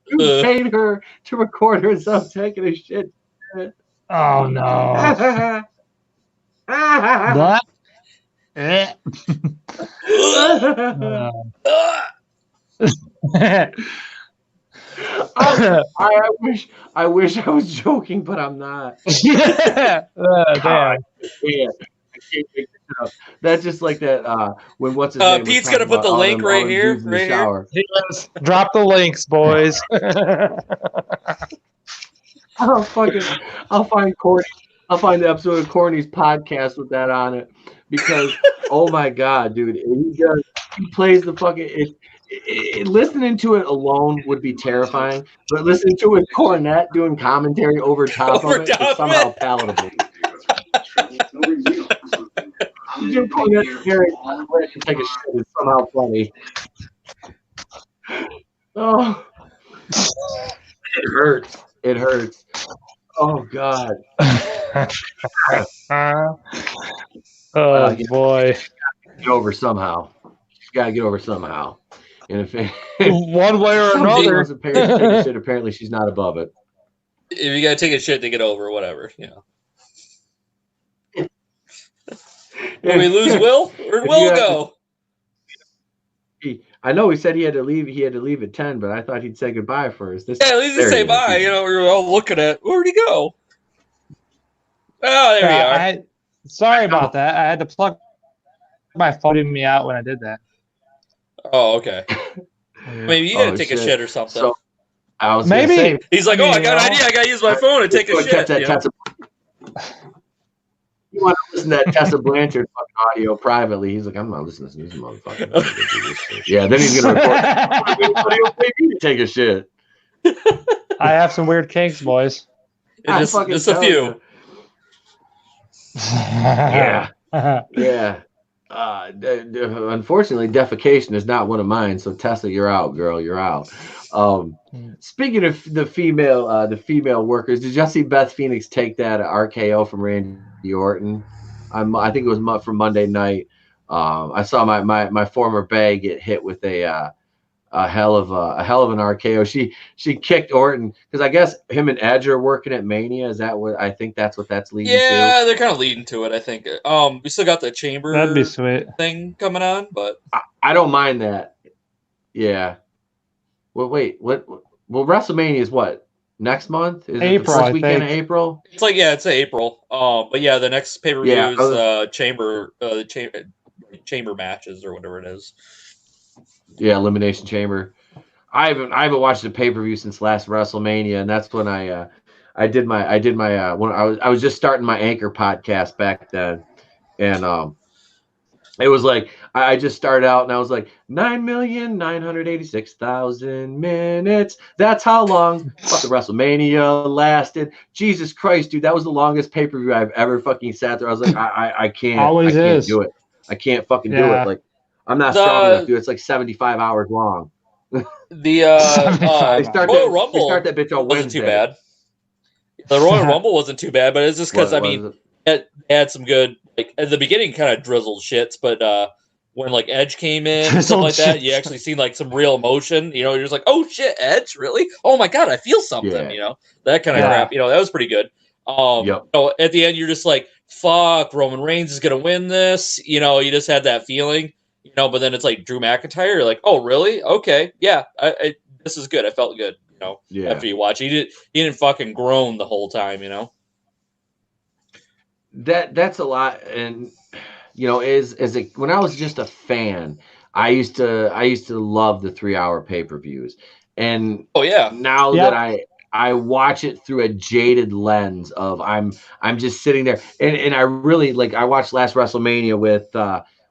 You paid her to record herself taking a shit. Oh no. What? I wish I was joking, but I'm not. Damn. I can't make this up. That's just like that. When what's his name? Pete's gonna put the link right here. Right here. Drop the links, boys. I'll find Corny. I'll find the episode of Corny's podcast with that on it, because oh my god, dude, he plays the fucking. Listening to it alone would be terrifying, but listening to it with Cornette doing commentary over top of it is somehow palatable. Jim Cornette to take a shit is somehow funny. Oh, it hurts. It hurts. Oh God. Oh boy. Get over somehow. She's got to get over somehow. And if one way or another, apparently she's not above it. If you gotta take a shit to get over, whatever, you know. Will we lose Will? Where'd Will go? I know he said he had to leave. He had to leave at 10, but I thought he'd say goodbye first. At least say bye. You know, we were all looking at where'd he go? Oh, there we are. Sorry about that. I had to plug my phone in me out when I did that. Oh, okay. Maybe you gotta take a shit or something. So, I was maybe he's like, I got an idea. I gotta use my phone and take a shit. You want to listen to that Tessa Blanchard fucking audio privately? He's like, I'm not listening to this motherfucker. Yeah, then he's gonna record. To take a shit. I have some weird kinks, boys. Just a few. Yeah. Yeah. Unfortunately, defecation is not one of mine. So Tessa, you're out, girl. You're out. Speaking of the female workers, did y'all see Beth Phoenix take that RKO from Randy Orton? I think it was from Monday night. I saw my former bae get hit with a hell of an RKO. She kicked Orton because I guess him and Edge are working at Mania. Is that what I think? That's what that's leading to. Yeah, they're kind of leading to it. I think. We still got the chamber. That'd be sweet thing coming on, but I don't mind that. Yeah. Well, wait. What? Well, WrestleMania is what next month? Is April, it the first weekend of April? It's like it's April. But yeah, the next pay-per-view is chamber matches or whatever it is. Yeah, Elimination Chamber. I haven't watched a pay-per-view since last WrestleMania, and that's when I did my when I was just starting my Anchor podcast back then, and it was like I just started out and I was like 9,986,000 minutes. That's how long fucking WrestleMania lasted. Jesus Christ, dude, that was the longest pay-per-view I've ever fucking sat there. I was like, I can't do it. I can't fucking do it. Like, I'm not strong enough, dude. It's like 75 hours long. The Royal Rumble they start that bitch on wasn't Wednesday. too bad. The Royal Rumble wasn't too bad, but it's just because it had some good, like at the beginning, kind of drizzled shits, but when like Edge came in and stuff like that, you actually seen like some real emotion. You know, you're just like, oh shit, Edge, really? Oh my god, I feel something. Yeah. You know, that kind of crap. You know, that was pretty good. You know, at the end, you're just like, fuck, Roman Reigns is gonna win this. You know, you just had that feeling. You know, but then it's like Drew McIntyre. You're like, oh really? Okay, yeah, this is good. I felt good. You know, after you watch, he didn't fucking groan the whole time. You know, that's a lot. And you know, when I was just a fan, I used to love the 3-hour pay-per-views. And now that I watch it through a jaded lens of I'm just sitting there and I really like, I watched last WrestleMania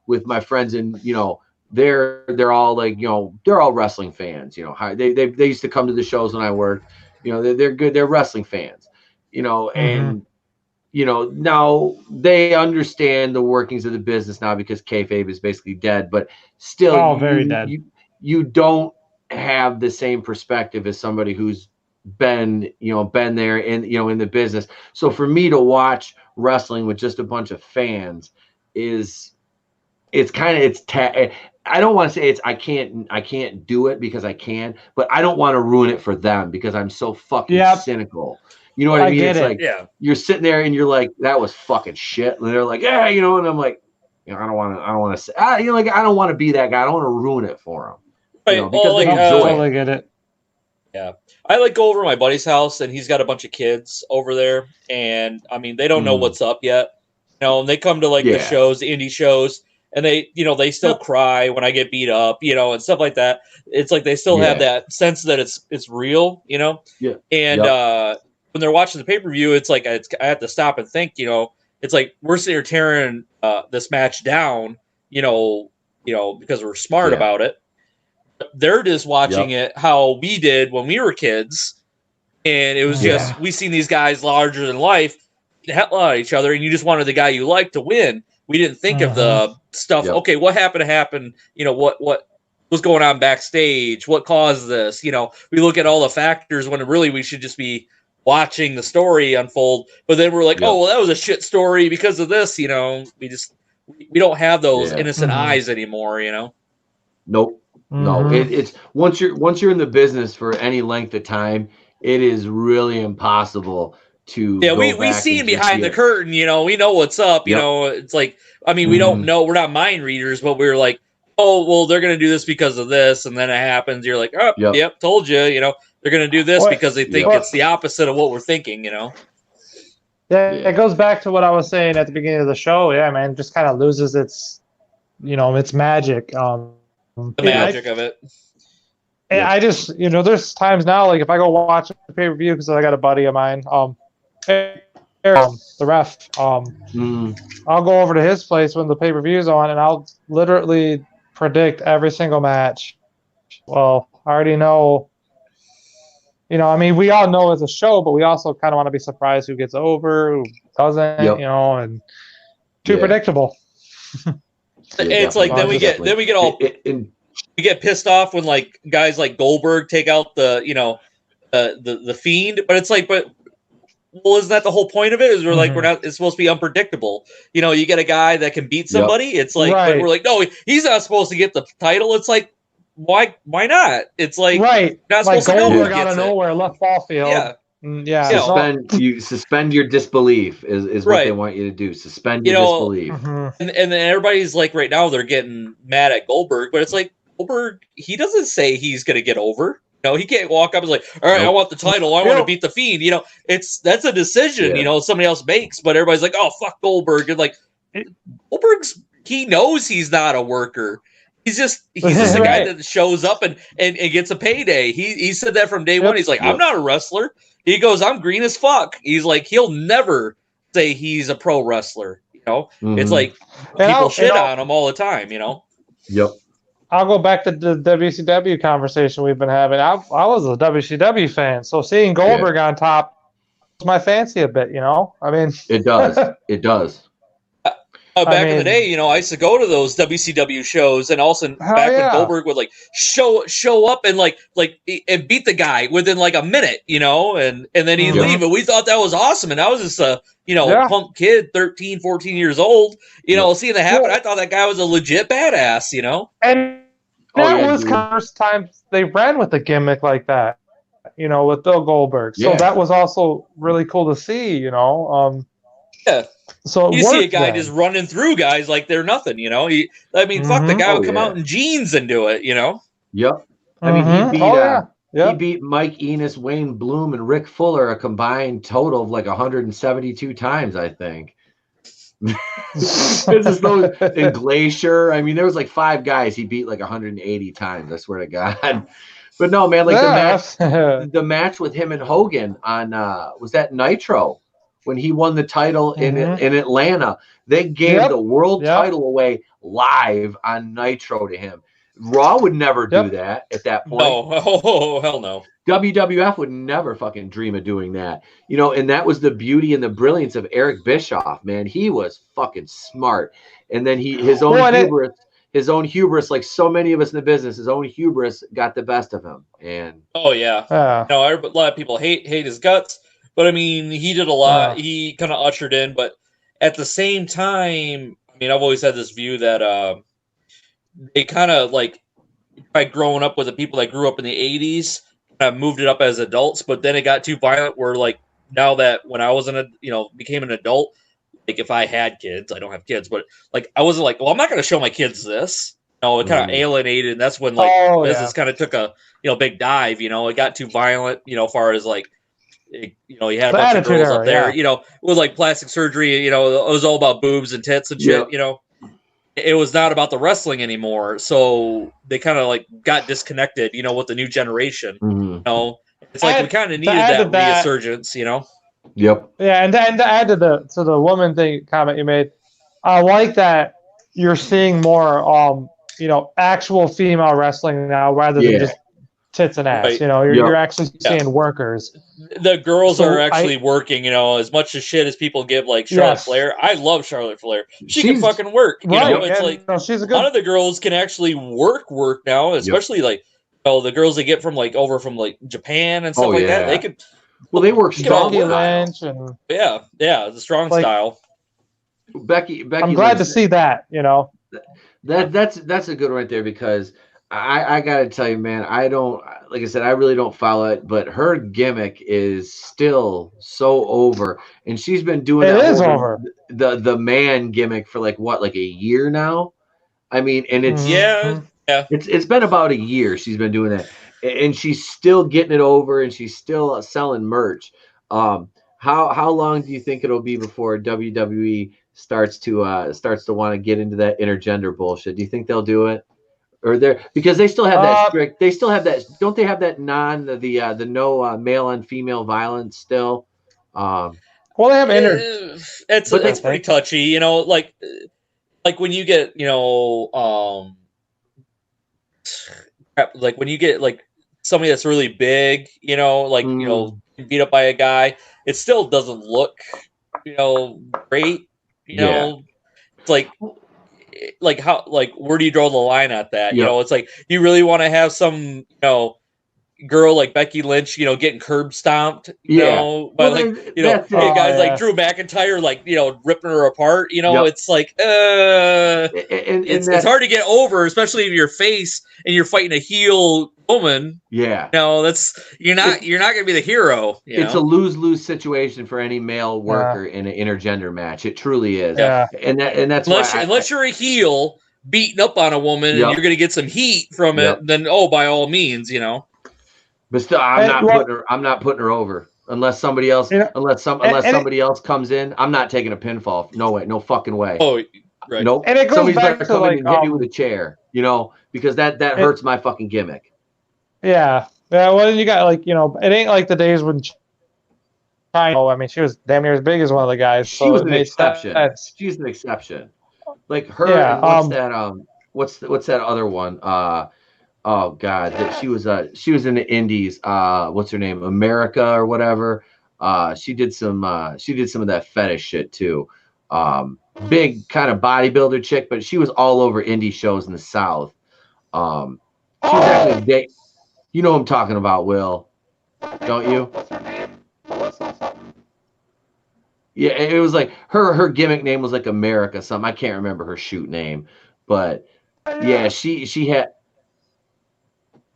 with my friends, and you know, they're all like, you know, they're all wrestling fans. You know, they used to come to the shows when I worked. You know, they're good. They're wrestling fans. You know, and you know, now they understand the workings of the business now because kayfabe is basically dead. But still, very dead. You don't have the same perspective as somebody who's been there in, you know, in the business. So for me to watch wrestling with just a bunch of fans I don't want to say I can't do it because I can, but I don't want to ruin it for them because I'm so fucking cynical. You know what I mean? It's like you're sitting there and you're like, that was fucking shit. And they're like, yeah, you know, and I'm like, you know, I don't want to say, you know, like, I don't want to be that guy. I don't want to ruin it for them. Right. You know, because they enjoy it. Get it. Yeah. I like go over to my buddy's house and he's got a bunch of kids over there. And I mean, they don't know what's up yet. You know, and they come to like the shows, the indie shows. And they, you know, they still cry when I get beat up, you know, and stuff like that. It's like they still have that sense that it's real, you know. Yeah. And when they're watching the pay-per-view, it's like I have to stop and think, you know. It's like we're sitting here tearing this match down, you know, because we're smart about it. They're just watching it how we did when we were kids, and it was just we seen these guys larger than life beat the hell out of each other, and you just wanted the guy you liked to win. We didn't think of the stuff. Okay, what happened to happen? You know, what was going on backstage? What caused this? You know, we look at all the factors when really we should just be watching the story unfold. But then we're like, oh, well, that was a shit story because of this. You know, we don't have those innocent eyes anymore. You know. Nope. No. It's once you're in the business for any length of time, it is really impossible to we seen behind the curtain, you know, we know what's up, you know, it's like, I mean, we don't know, we're not mind readers, but we're like, oh, well, they're going to do this because of this. And then it happens. You're like, oh, yep, told you, you know, they're going to do this because they think it's the opposite of what we're thinking, you know? Yeah, it goes back to what I was saying at the beginning of the show. Yeah, man, it just kind of loses its, you know, its magic. The magic of it. And I just, you know, there's times now, like if I go watch a pay-per-view, because I got a buddy of mine, the ref, I'll go over to his place when the pay-per-view's on, and I'll literally predict every single match. Well, I already know, you know, I mean, we all know it's a show, but we also kind of want to be surprised who gets over, who doesn't, you know, and too predictable. It's like then we get all we get pissed off when like guys like Goldberg take out the, you know, the Fiend, but it's like, well, isn't that the whole point of it? Is we're like, it's supposed to be unpredictable. You know, you get a guy that can beat somebody. It's like, but we're like, no, he's not supposed to get the title. It's like, why not? It's like, not like supposed to know Goldberg out of nowhere, left ball field. Suspend your disbelief is what they want you to do. Suspend your disbelief. And then everybody's like, right now they're getting mad at Goldberg, but it's like, Goldberg, he doesn't say he's going to get over. No, he can't walk up and like, all right, I want the title. I want to beat the Fiend. You know, that's a decision, you know, somebody else makes, but everybody's like, oh, fuck Goldberg. And like, he knows he's not a worker. He's just a guy that shows up and gets a payday. He said that from day one. He's like, I'm not a wrestler. He goes, I'm green as fuck. He's like, he'll never say he's a pro wrestler. You know, Mhm. it's like And people shit on him all the time, you know. Yep. I'll go back to the WCW conversation we've been having. I was a WCW fan, so seeing Goldberg on top was my fancy a bit, you know? I mean, It does. It does. Back in the day, you know, I used to go to those WCW shows, and also back when Goldberg would like show up and like and beat the guy within like a minute, you know, and then he'd leave, and we thought that was awesome. And I was just a punk kid, 13, 14 years old, you know, seeing that happen. I thought that guy was a legit badass, you know. And that was the first time they ran with a gimmick like that, you know, with Bill Goldberg. So that was also really cool to see, you know. Yeah. So you see a guy just running through guys like they're nothing, you know. Fuck, the guy would come out in jeans and do it, you know. Yep. I mean, he beat Mike Enos, Wayne Bloom, and Rick Fuller a combined total of like 172 times, I think. In Glacier, I mean, there was like 5 guys he beat like 180 times. I swear to God. But no, man, like the match with him and Hogan on was that Nitro? When he won the title in Atlanta, they gave the world title away live on Nitro to him. Raw would never do that at that point. Oh, hell no. WWF would never fucking dream of doing that. You know, and that was the beauty and the brilliance of Eric Bischoff, man. He was fucking smart. And then his own hubris, like so many of us in the business, his own hubris got the best of him. And no, a lot of people hate his guts. But I mean, he did a lot. He kind of ushered in, but at the same time, I mean, I've always had this view that they kind of like by growing up with the people that grew up in the '80s, kind of moved it up as adults. But then it got too violent. Where like now that when I was became an adult, like if I had kids, I don't have kids, but like I wasn't like, well, I'm not going to show my kids this. No, it kind of alienated, and that's when like business kind of took a big dive. You know, it got too violent. You know, as far as like. You know, he had a bunch of girls up there, you know, with like plastic surgery, you know, it was all about boobs and tits and shit, you know. It was not about the wrestling anymore. So they kind of like got disconnected, you know, with the new generation. You know, it's like we kind of needed that resurgence, you know. Yep. Yeah, and to add to the woman thing comment you made, I like that you're seeing more you know, actual female wrestling now rather than just tits and ass. You know, you're actually seeing workers. The girls are actually working, you know, as much as shit as people give like Charlotte Flair. I love Charlotte Flair. She can fucking work. You know, it's like she's a lot of the girls can actually work now, especially like the girls they get from like over from like Japan and stuff like that. They could they work strong. Lynch and the strong style. Becky I'm glad to see that, you know. That's a good one right there because I gotta tell you, man, like I said, I really don't follow it, but her gimmick is still so over, and she's been doing the man gimmick for like a year now. I mean, and it's it's been about a year she's been doing that, and she's still getting it over, and she's still selling merch. How long do you think it'll be before WWE starts to want to get into that intergender bullshit? Do you think they'll do it? Or because they still have that strict. They still have that. Don't they have that the no male and female violence still? Well, they have it's pretty touchy, you know. Like when you get like when you get like somebody that's really big, you know, like you know, beat up by a guy, it still doesn't look great. You know, it's like how where do you draw the line at that? You know, it's like you really want to have some girl like Becky Lynch, getting curb stomped, you know, by guys like Drew McIntyre, ripping her apart. It's like it's hard to get over, especially in your face and you're fighting a heel woman. That's you're not gonna be the hero. It's a lose-lose situation for any male worker in an intergender match. It truly is. And that's unless you're a heel beating up on a woman and you're gonna get some heat from it, then by all means, But still, I'm not putting her over unless somebody else somebody else comes in. I'm not taking a pinfall. No way, no fucking way. Oh, right. Nope. And it goes Somebody's back better to come in and hit me with a chair, because that hurts my fucking gimmick. Yeah. Well, you got it ain't like the days when I mean, she was damn near as big as one of the guys, She so was it an made exception. sense. She's an exception. Like her Yeah. and what's that? What's that other one? Oh God, she was in the Indies. What's her name? America or whatever. She did some of that fetish shit too. Big kind of bodybuilder chick, but she was all over indie shows in the South. She was actually you know what I'm talking about, Will, don't you? What's her name? Melissa something. Yeah, it was like her gimmick name was like America something. I can't remember her shoot name, but yeah, she had.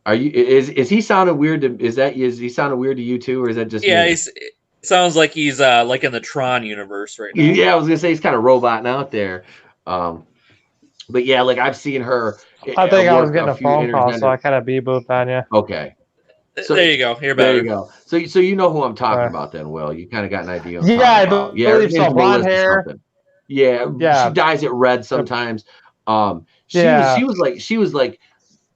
Are you is he sounding weird to is he sounding weird to you too, or is that just Yeah, me? it sounds like he's like in the Tron universe right now. Yeah, I was gonna say he's kind of roboting out there. But yeah, like I've seen her I think I was work getting a a few phone call, so intergender. I kind of bebooped on you. Okay, so There you go. You're there better. you go. So you know who I'm talking Right. about then, Will. You kind of got an idea what I'm Yeah, I talking about. Yeah, her believe so. name's Blonde Melissa hair. something. Yeah, Yeah. she dyes it red sometimes. She Yeah. was like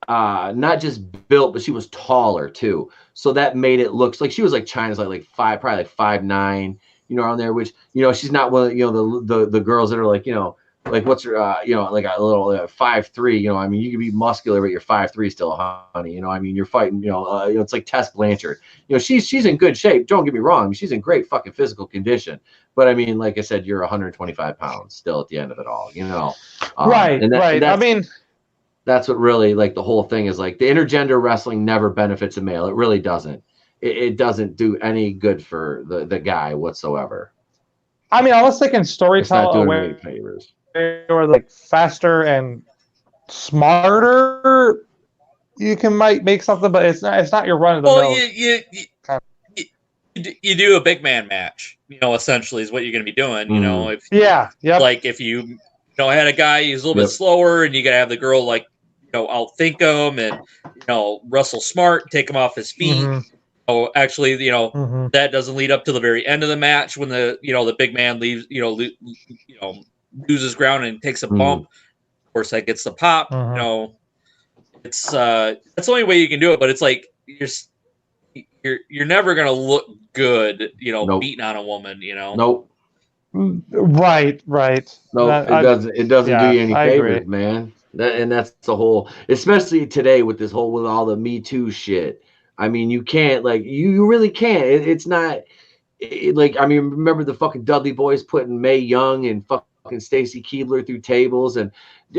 not just built, but she was taller too. So that made it look like she was like China's like five, probably like 5'9", you know, around there, which, you know, she's not one of, you know, the girls that are like, you know, like what's her, you know, like a little 5'3", you know, I mean, you can be muscular, but you're 5'3" still, honey, you know, I mean, you're fighting, you know, it's like Tess Blanchard, you know, she's in good shape. Don't get me wrong. She's in great fucking physical condition, but I mean, like I said, you're 125 pounds still at the end of it all, you know? Right. And Right. I mean, that's what really, like, the whole thing is, like, the intergender wrestling never benefits a male. It really doesn't. It doesn't do any good for the guy whatsoever. I mean, I was thinking It's not storytelling doing away any favors. or like faster and smarter. You can might make something, but it's not your run of the Well, mill. you do a big man match, you know, essentially is what you're going to be doing. You know, if like if you know had a guy who's a little bit slower, and you got to have the girl like, you know, outthink him and, you know, wrestle smart, take him off his feet. Oh, actually, you know, that doesn't lead up to the very end of the match when the, you know, the big man leaves, you know, loses ground and takes a bump. Of course, that gets the pop. You know, it's that's the only way you can do it. But it's like you're never gonna look good, you know, beating on a woman. You know. Nope. Right. No, it doesn't do you any favors, man. That's the whole, especially today with this whole, with all the Me Too shit. I mean, you can't, like, you really can't. It's not like, I mean, remember the fucking Dudley Boys putting Mae Young and fucking Stacy Keibler through tables, and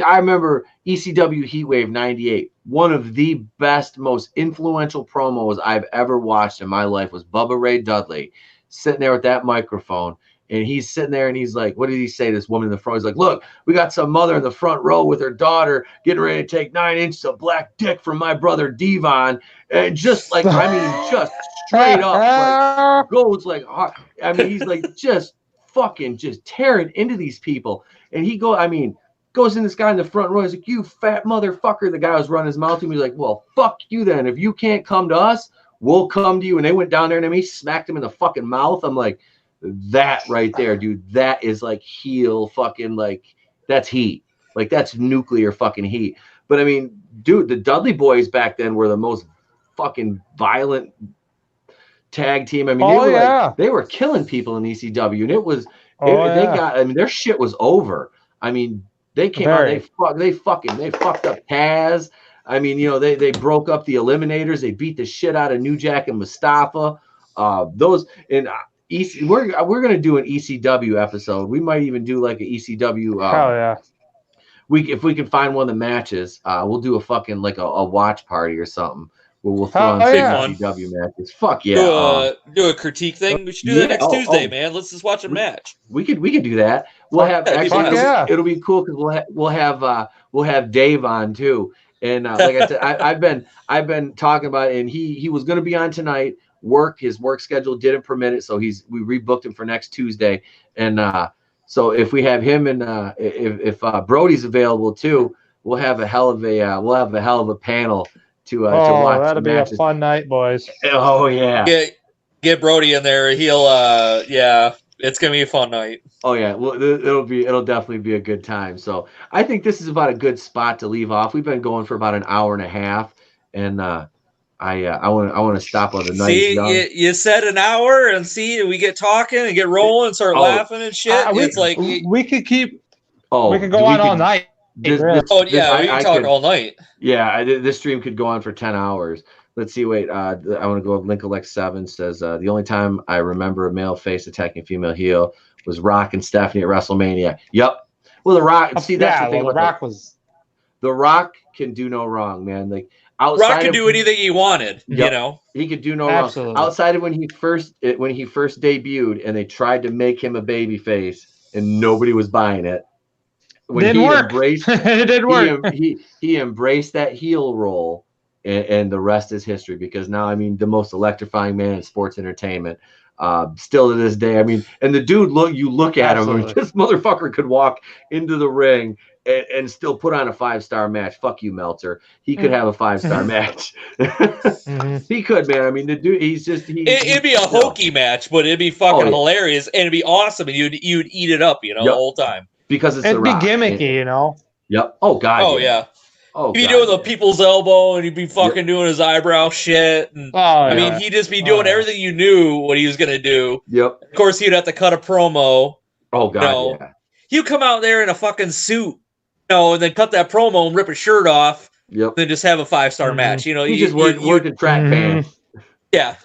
I remember ECW Heatwave '98. One of the best, most influential promos I've ever watched in my life was Bubba Ray Dudley sitting there with that microphone. And he's sitting there and he's like, what did he say to this woman in the front? He's like, look, we got some mother in the front row with her daughter getting ready to take 9 inches of black dick from my brother Devon. And just like, I mean, just straight up, like, goes like, I mean, he's like just fucking just tearing into these people. And he goes in this guy in the front row. He's like, you fat motherfucker. The guy was running his mouth to me. He's like, well, fuck you then. If you can't come to us, we'll come to you. And they went down there and he smacked him in the fucking mouth. I'm like, that right there, dude, that is like heel fucking, like, that's heat. Like, that's nuclear fucking heat. But I mean, dude, the Dudley Boys back then were the most fucking violent tag team. I mean, they were killing people in ECW, and it was they got, I mean, their shit was over. I mean, they came out, they fucked up Taz. I mean, you know, they broke up the Eliminators. They beat the shit out of New Jack and Mustafa. We're gonna do an ECW episode. We might even do like an ECW. If we can find one of the matches, we'll do a fucking like a watch party or something where we'll throw on some ECW matches. Fuck yeah! Do a critique thing. We should do that next Tuesday, man. Let's just watch a match. We could do that. We'll have it'll be cool because we'll have Dave on too. And like I said, I've been talking about it, and he was going to be on tonight. His work schedule didn't permit it, so we rebooked him for next Tuesday. And so if we have him and if Brody's available too, we'll have a hell of a panel to watch. That'll be a fun night, boys. Oh yeah. Get Brody in there. He'll it's gonna be a fun night. Oh yeah, well it'll definitely be a good time. So I think this is about a good spot to leave off. We've been going for about an hour and a half, and I want to stop on the night. See, you said an hour, and see, we get talking and get rolling, and start laughing and shit. It's like we could keep. Oh, we could go on all night. We can talk all night. Yeah, this stream could go on for 10 hours. Let's see. Wait, I want to go. Lincoln7 says the only time I remember a male face attacking female heel was Rock and Stephanie at WrestleMania. Yep. Well, The Rock. See, that's the thing. The Rock was. The Rock can do no wrong, man. Like. Rock could do anything he wanted, you know. He could do no wrong. Outside of when he first debuted and they tried to make him a babyface and nobody was buying it. When it didn't work. He embraced that heel role, and the rest is history. Because now, I mean, the most electrifying man in sports entertainment. Still to this day, I mean, and the dude you look at him, I mean, this motherfucker could walk into the ring and still put on a 5-star match. Fuck you, Meltzer. He could have a 5-star match. He could, man. I mean, the dude, it'd be a hokey match, but it'd be fucking hilarious, and it'd be awesome, and you'd eat it up, you know, the whole time. Because it'd be gimmicky, you know. Yep. Oh God. Oh yeah. He'd be doing the people's elbow, and he'd be fucking doing his eyebrow shit. And, I mean, he'd just be doing everything you knew what he was gonna do. Yep. Of course, he'd have to cut a promo. Oh God. Yeah. He'd come out there in a fucking suit. And then cut that promo and rip his shirt off. Yep. Then just have a 5-star match. You know, you just work in track band. Yeah.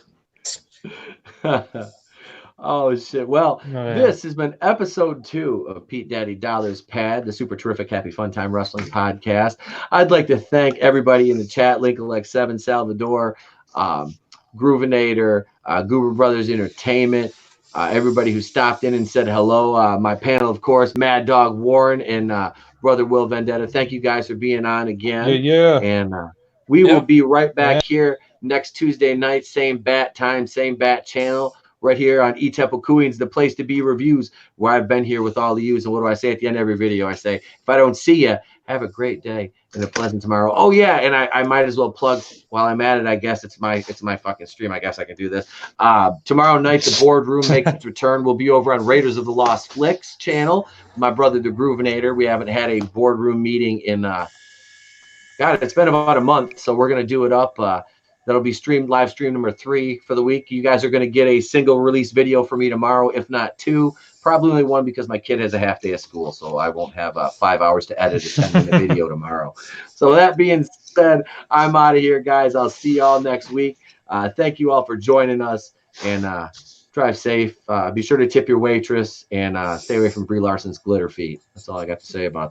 Oh shit. Well, this has been episode 2 of Pete Daddy Dolla's Pad, the super terrific Happy Fun Time Wrestling podcast. I'd like to thank everybody in the chat, Lincoln7, Salvador, Groovinator, Goober Brothers Entertainment. Everybody who stopped in and said hello. My panel, of course, Mad Dog Warren and Brother Will Vendetta. Thank you guys for being on again. Yeah. And we will be right back here next Tuesday night, same bat time, same bat channel, right here on Temple Cooings, the place to be reviews, where I've been here with all of you. And what do I say at the end of every video? I say, if I don't see you, have a great day and a pleasant tomorrow. Oh yeah, and I might as well plug while I'm at it. I guess it's my fucking stream. I guess I can do this. Tomorrow night, the boardroom makes its return. We'll be over on Raiders of the Lost Flicks channel. My brother, the Groovinator. We haven't had a boardroom meeting in God, it's been about a month. So we're gonna do it up. That'll be live stream number 3 for the week. You guys are gonna get a single release video for me tomorrow, if not 2. Probably only 1 because my kid has a half day of school, so I won't have 5 hours to edit a 10-minute video tomorrow. So that being said, I'm out of here, guys. I'll see y'all next week. Thank you all for joining us, and drive safe. Be sure to tip your waitress, and stay away from Brie Larson's glitter feet. That's all I got to say about that.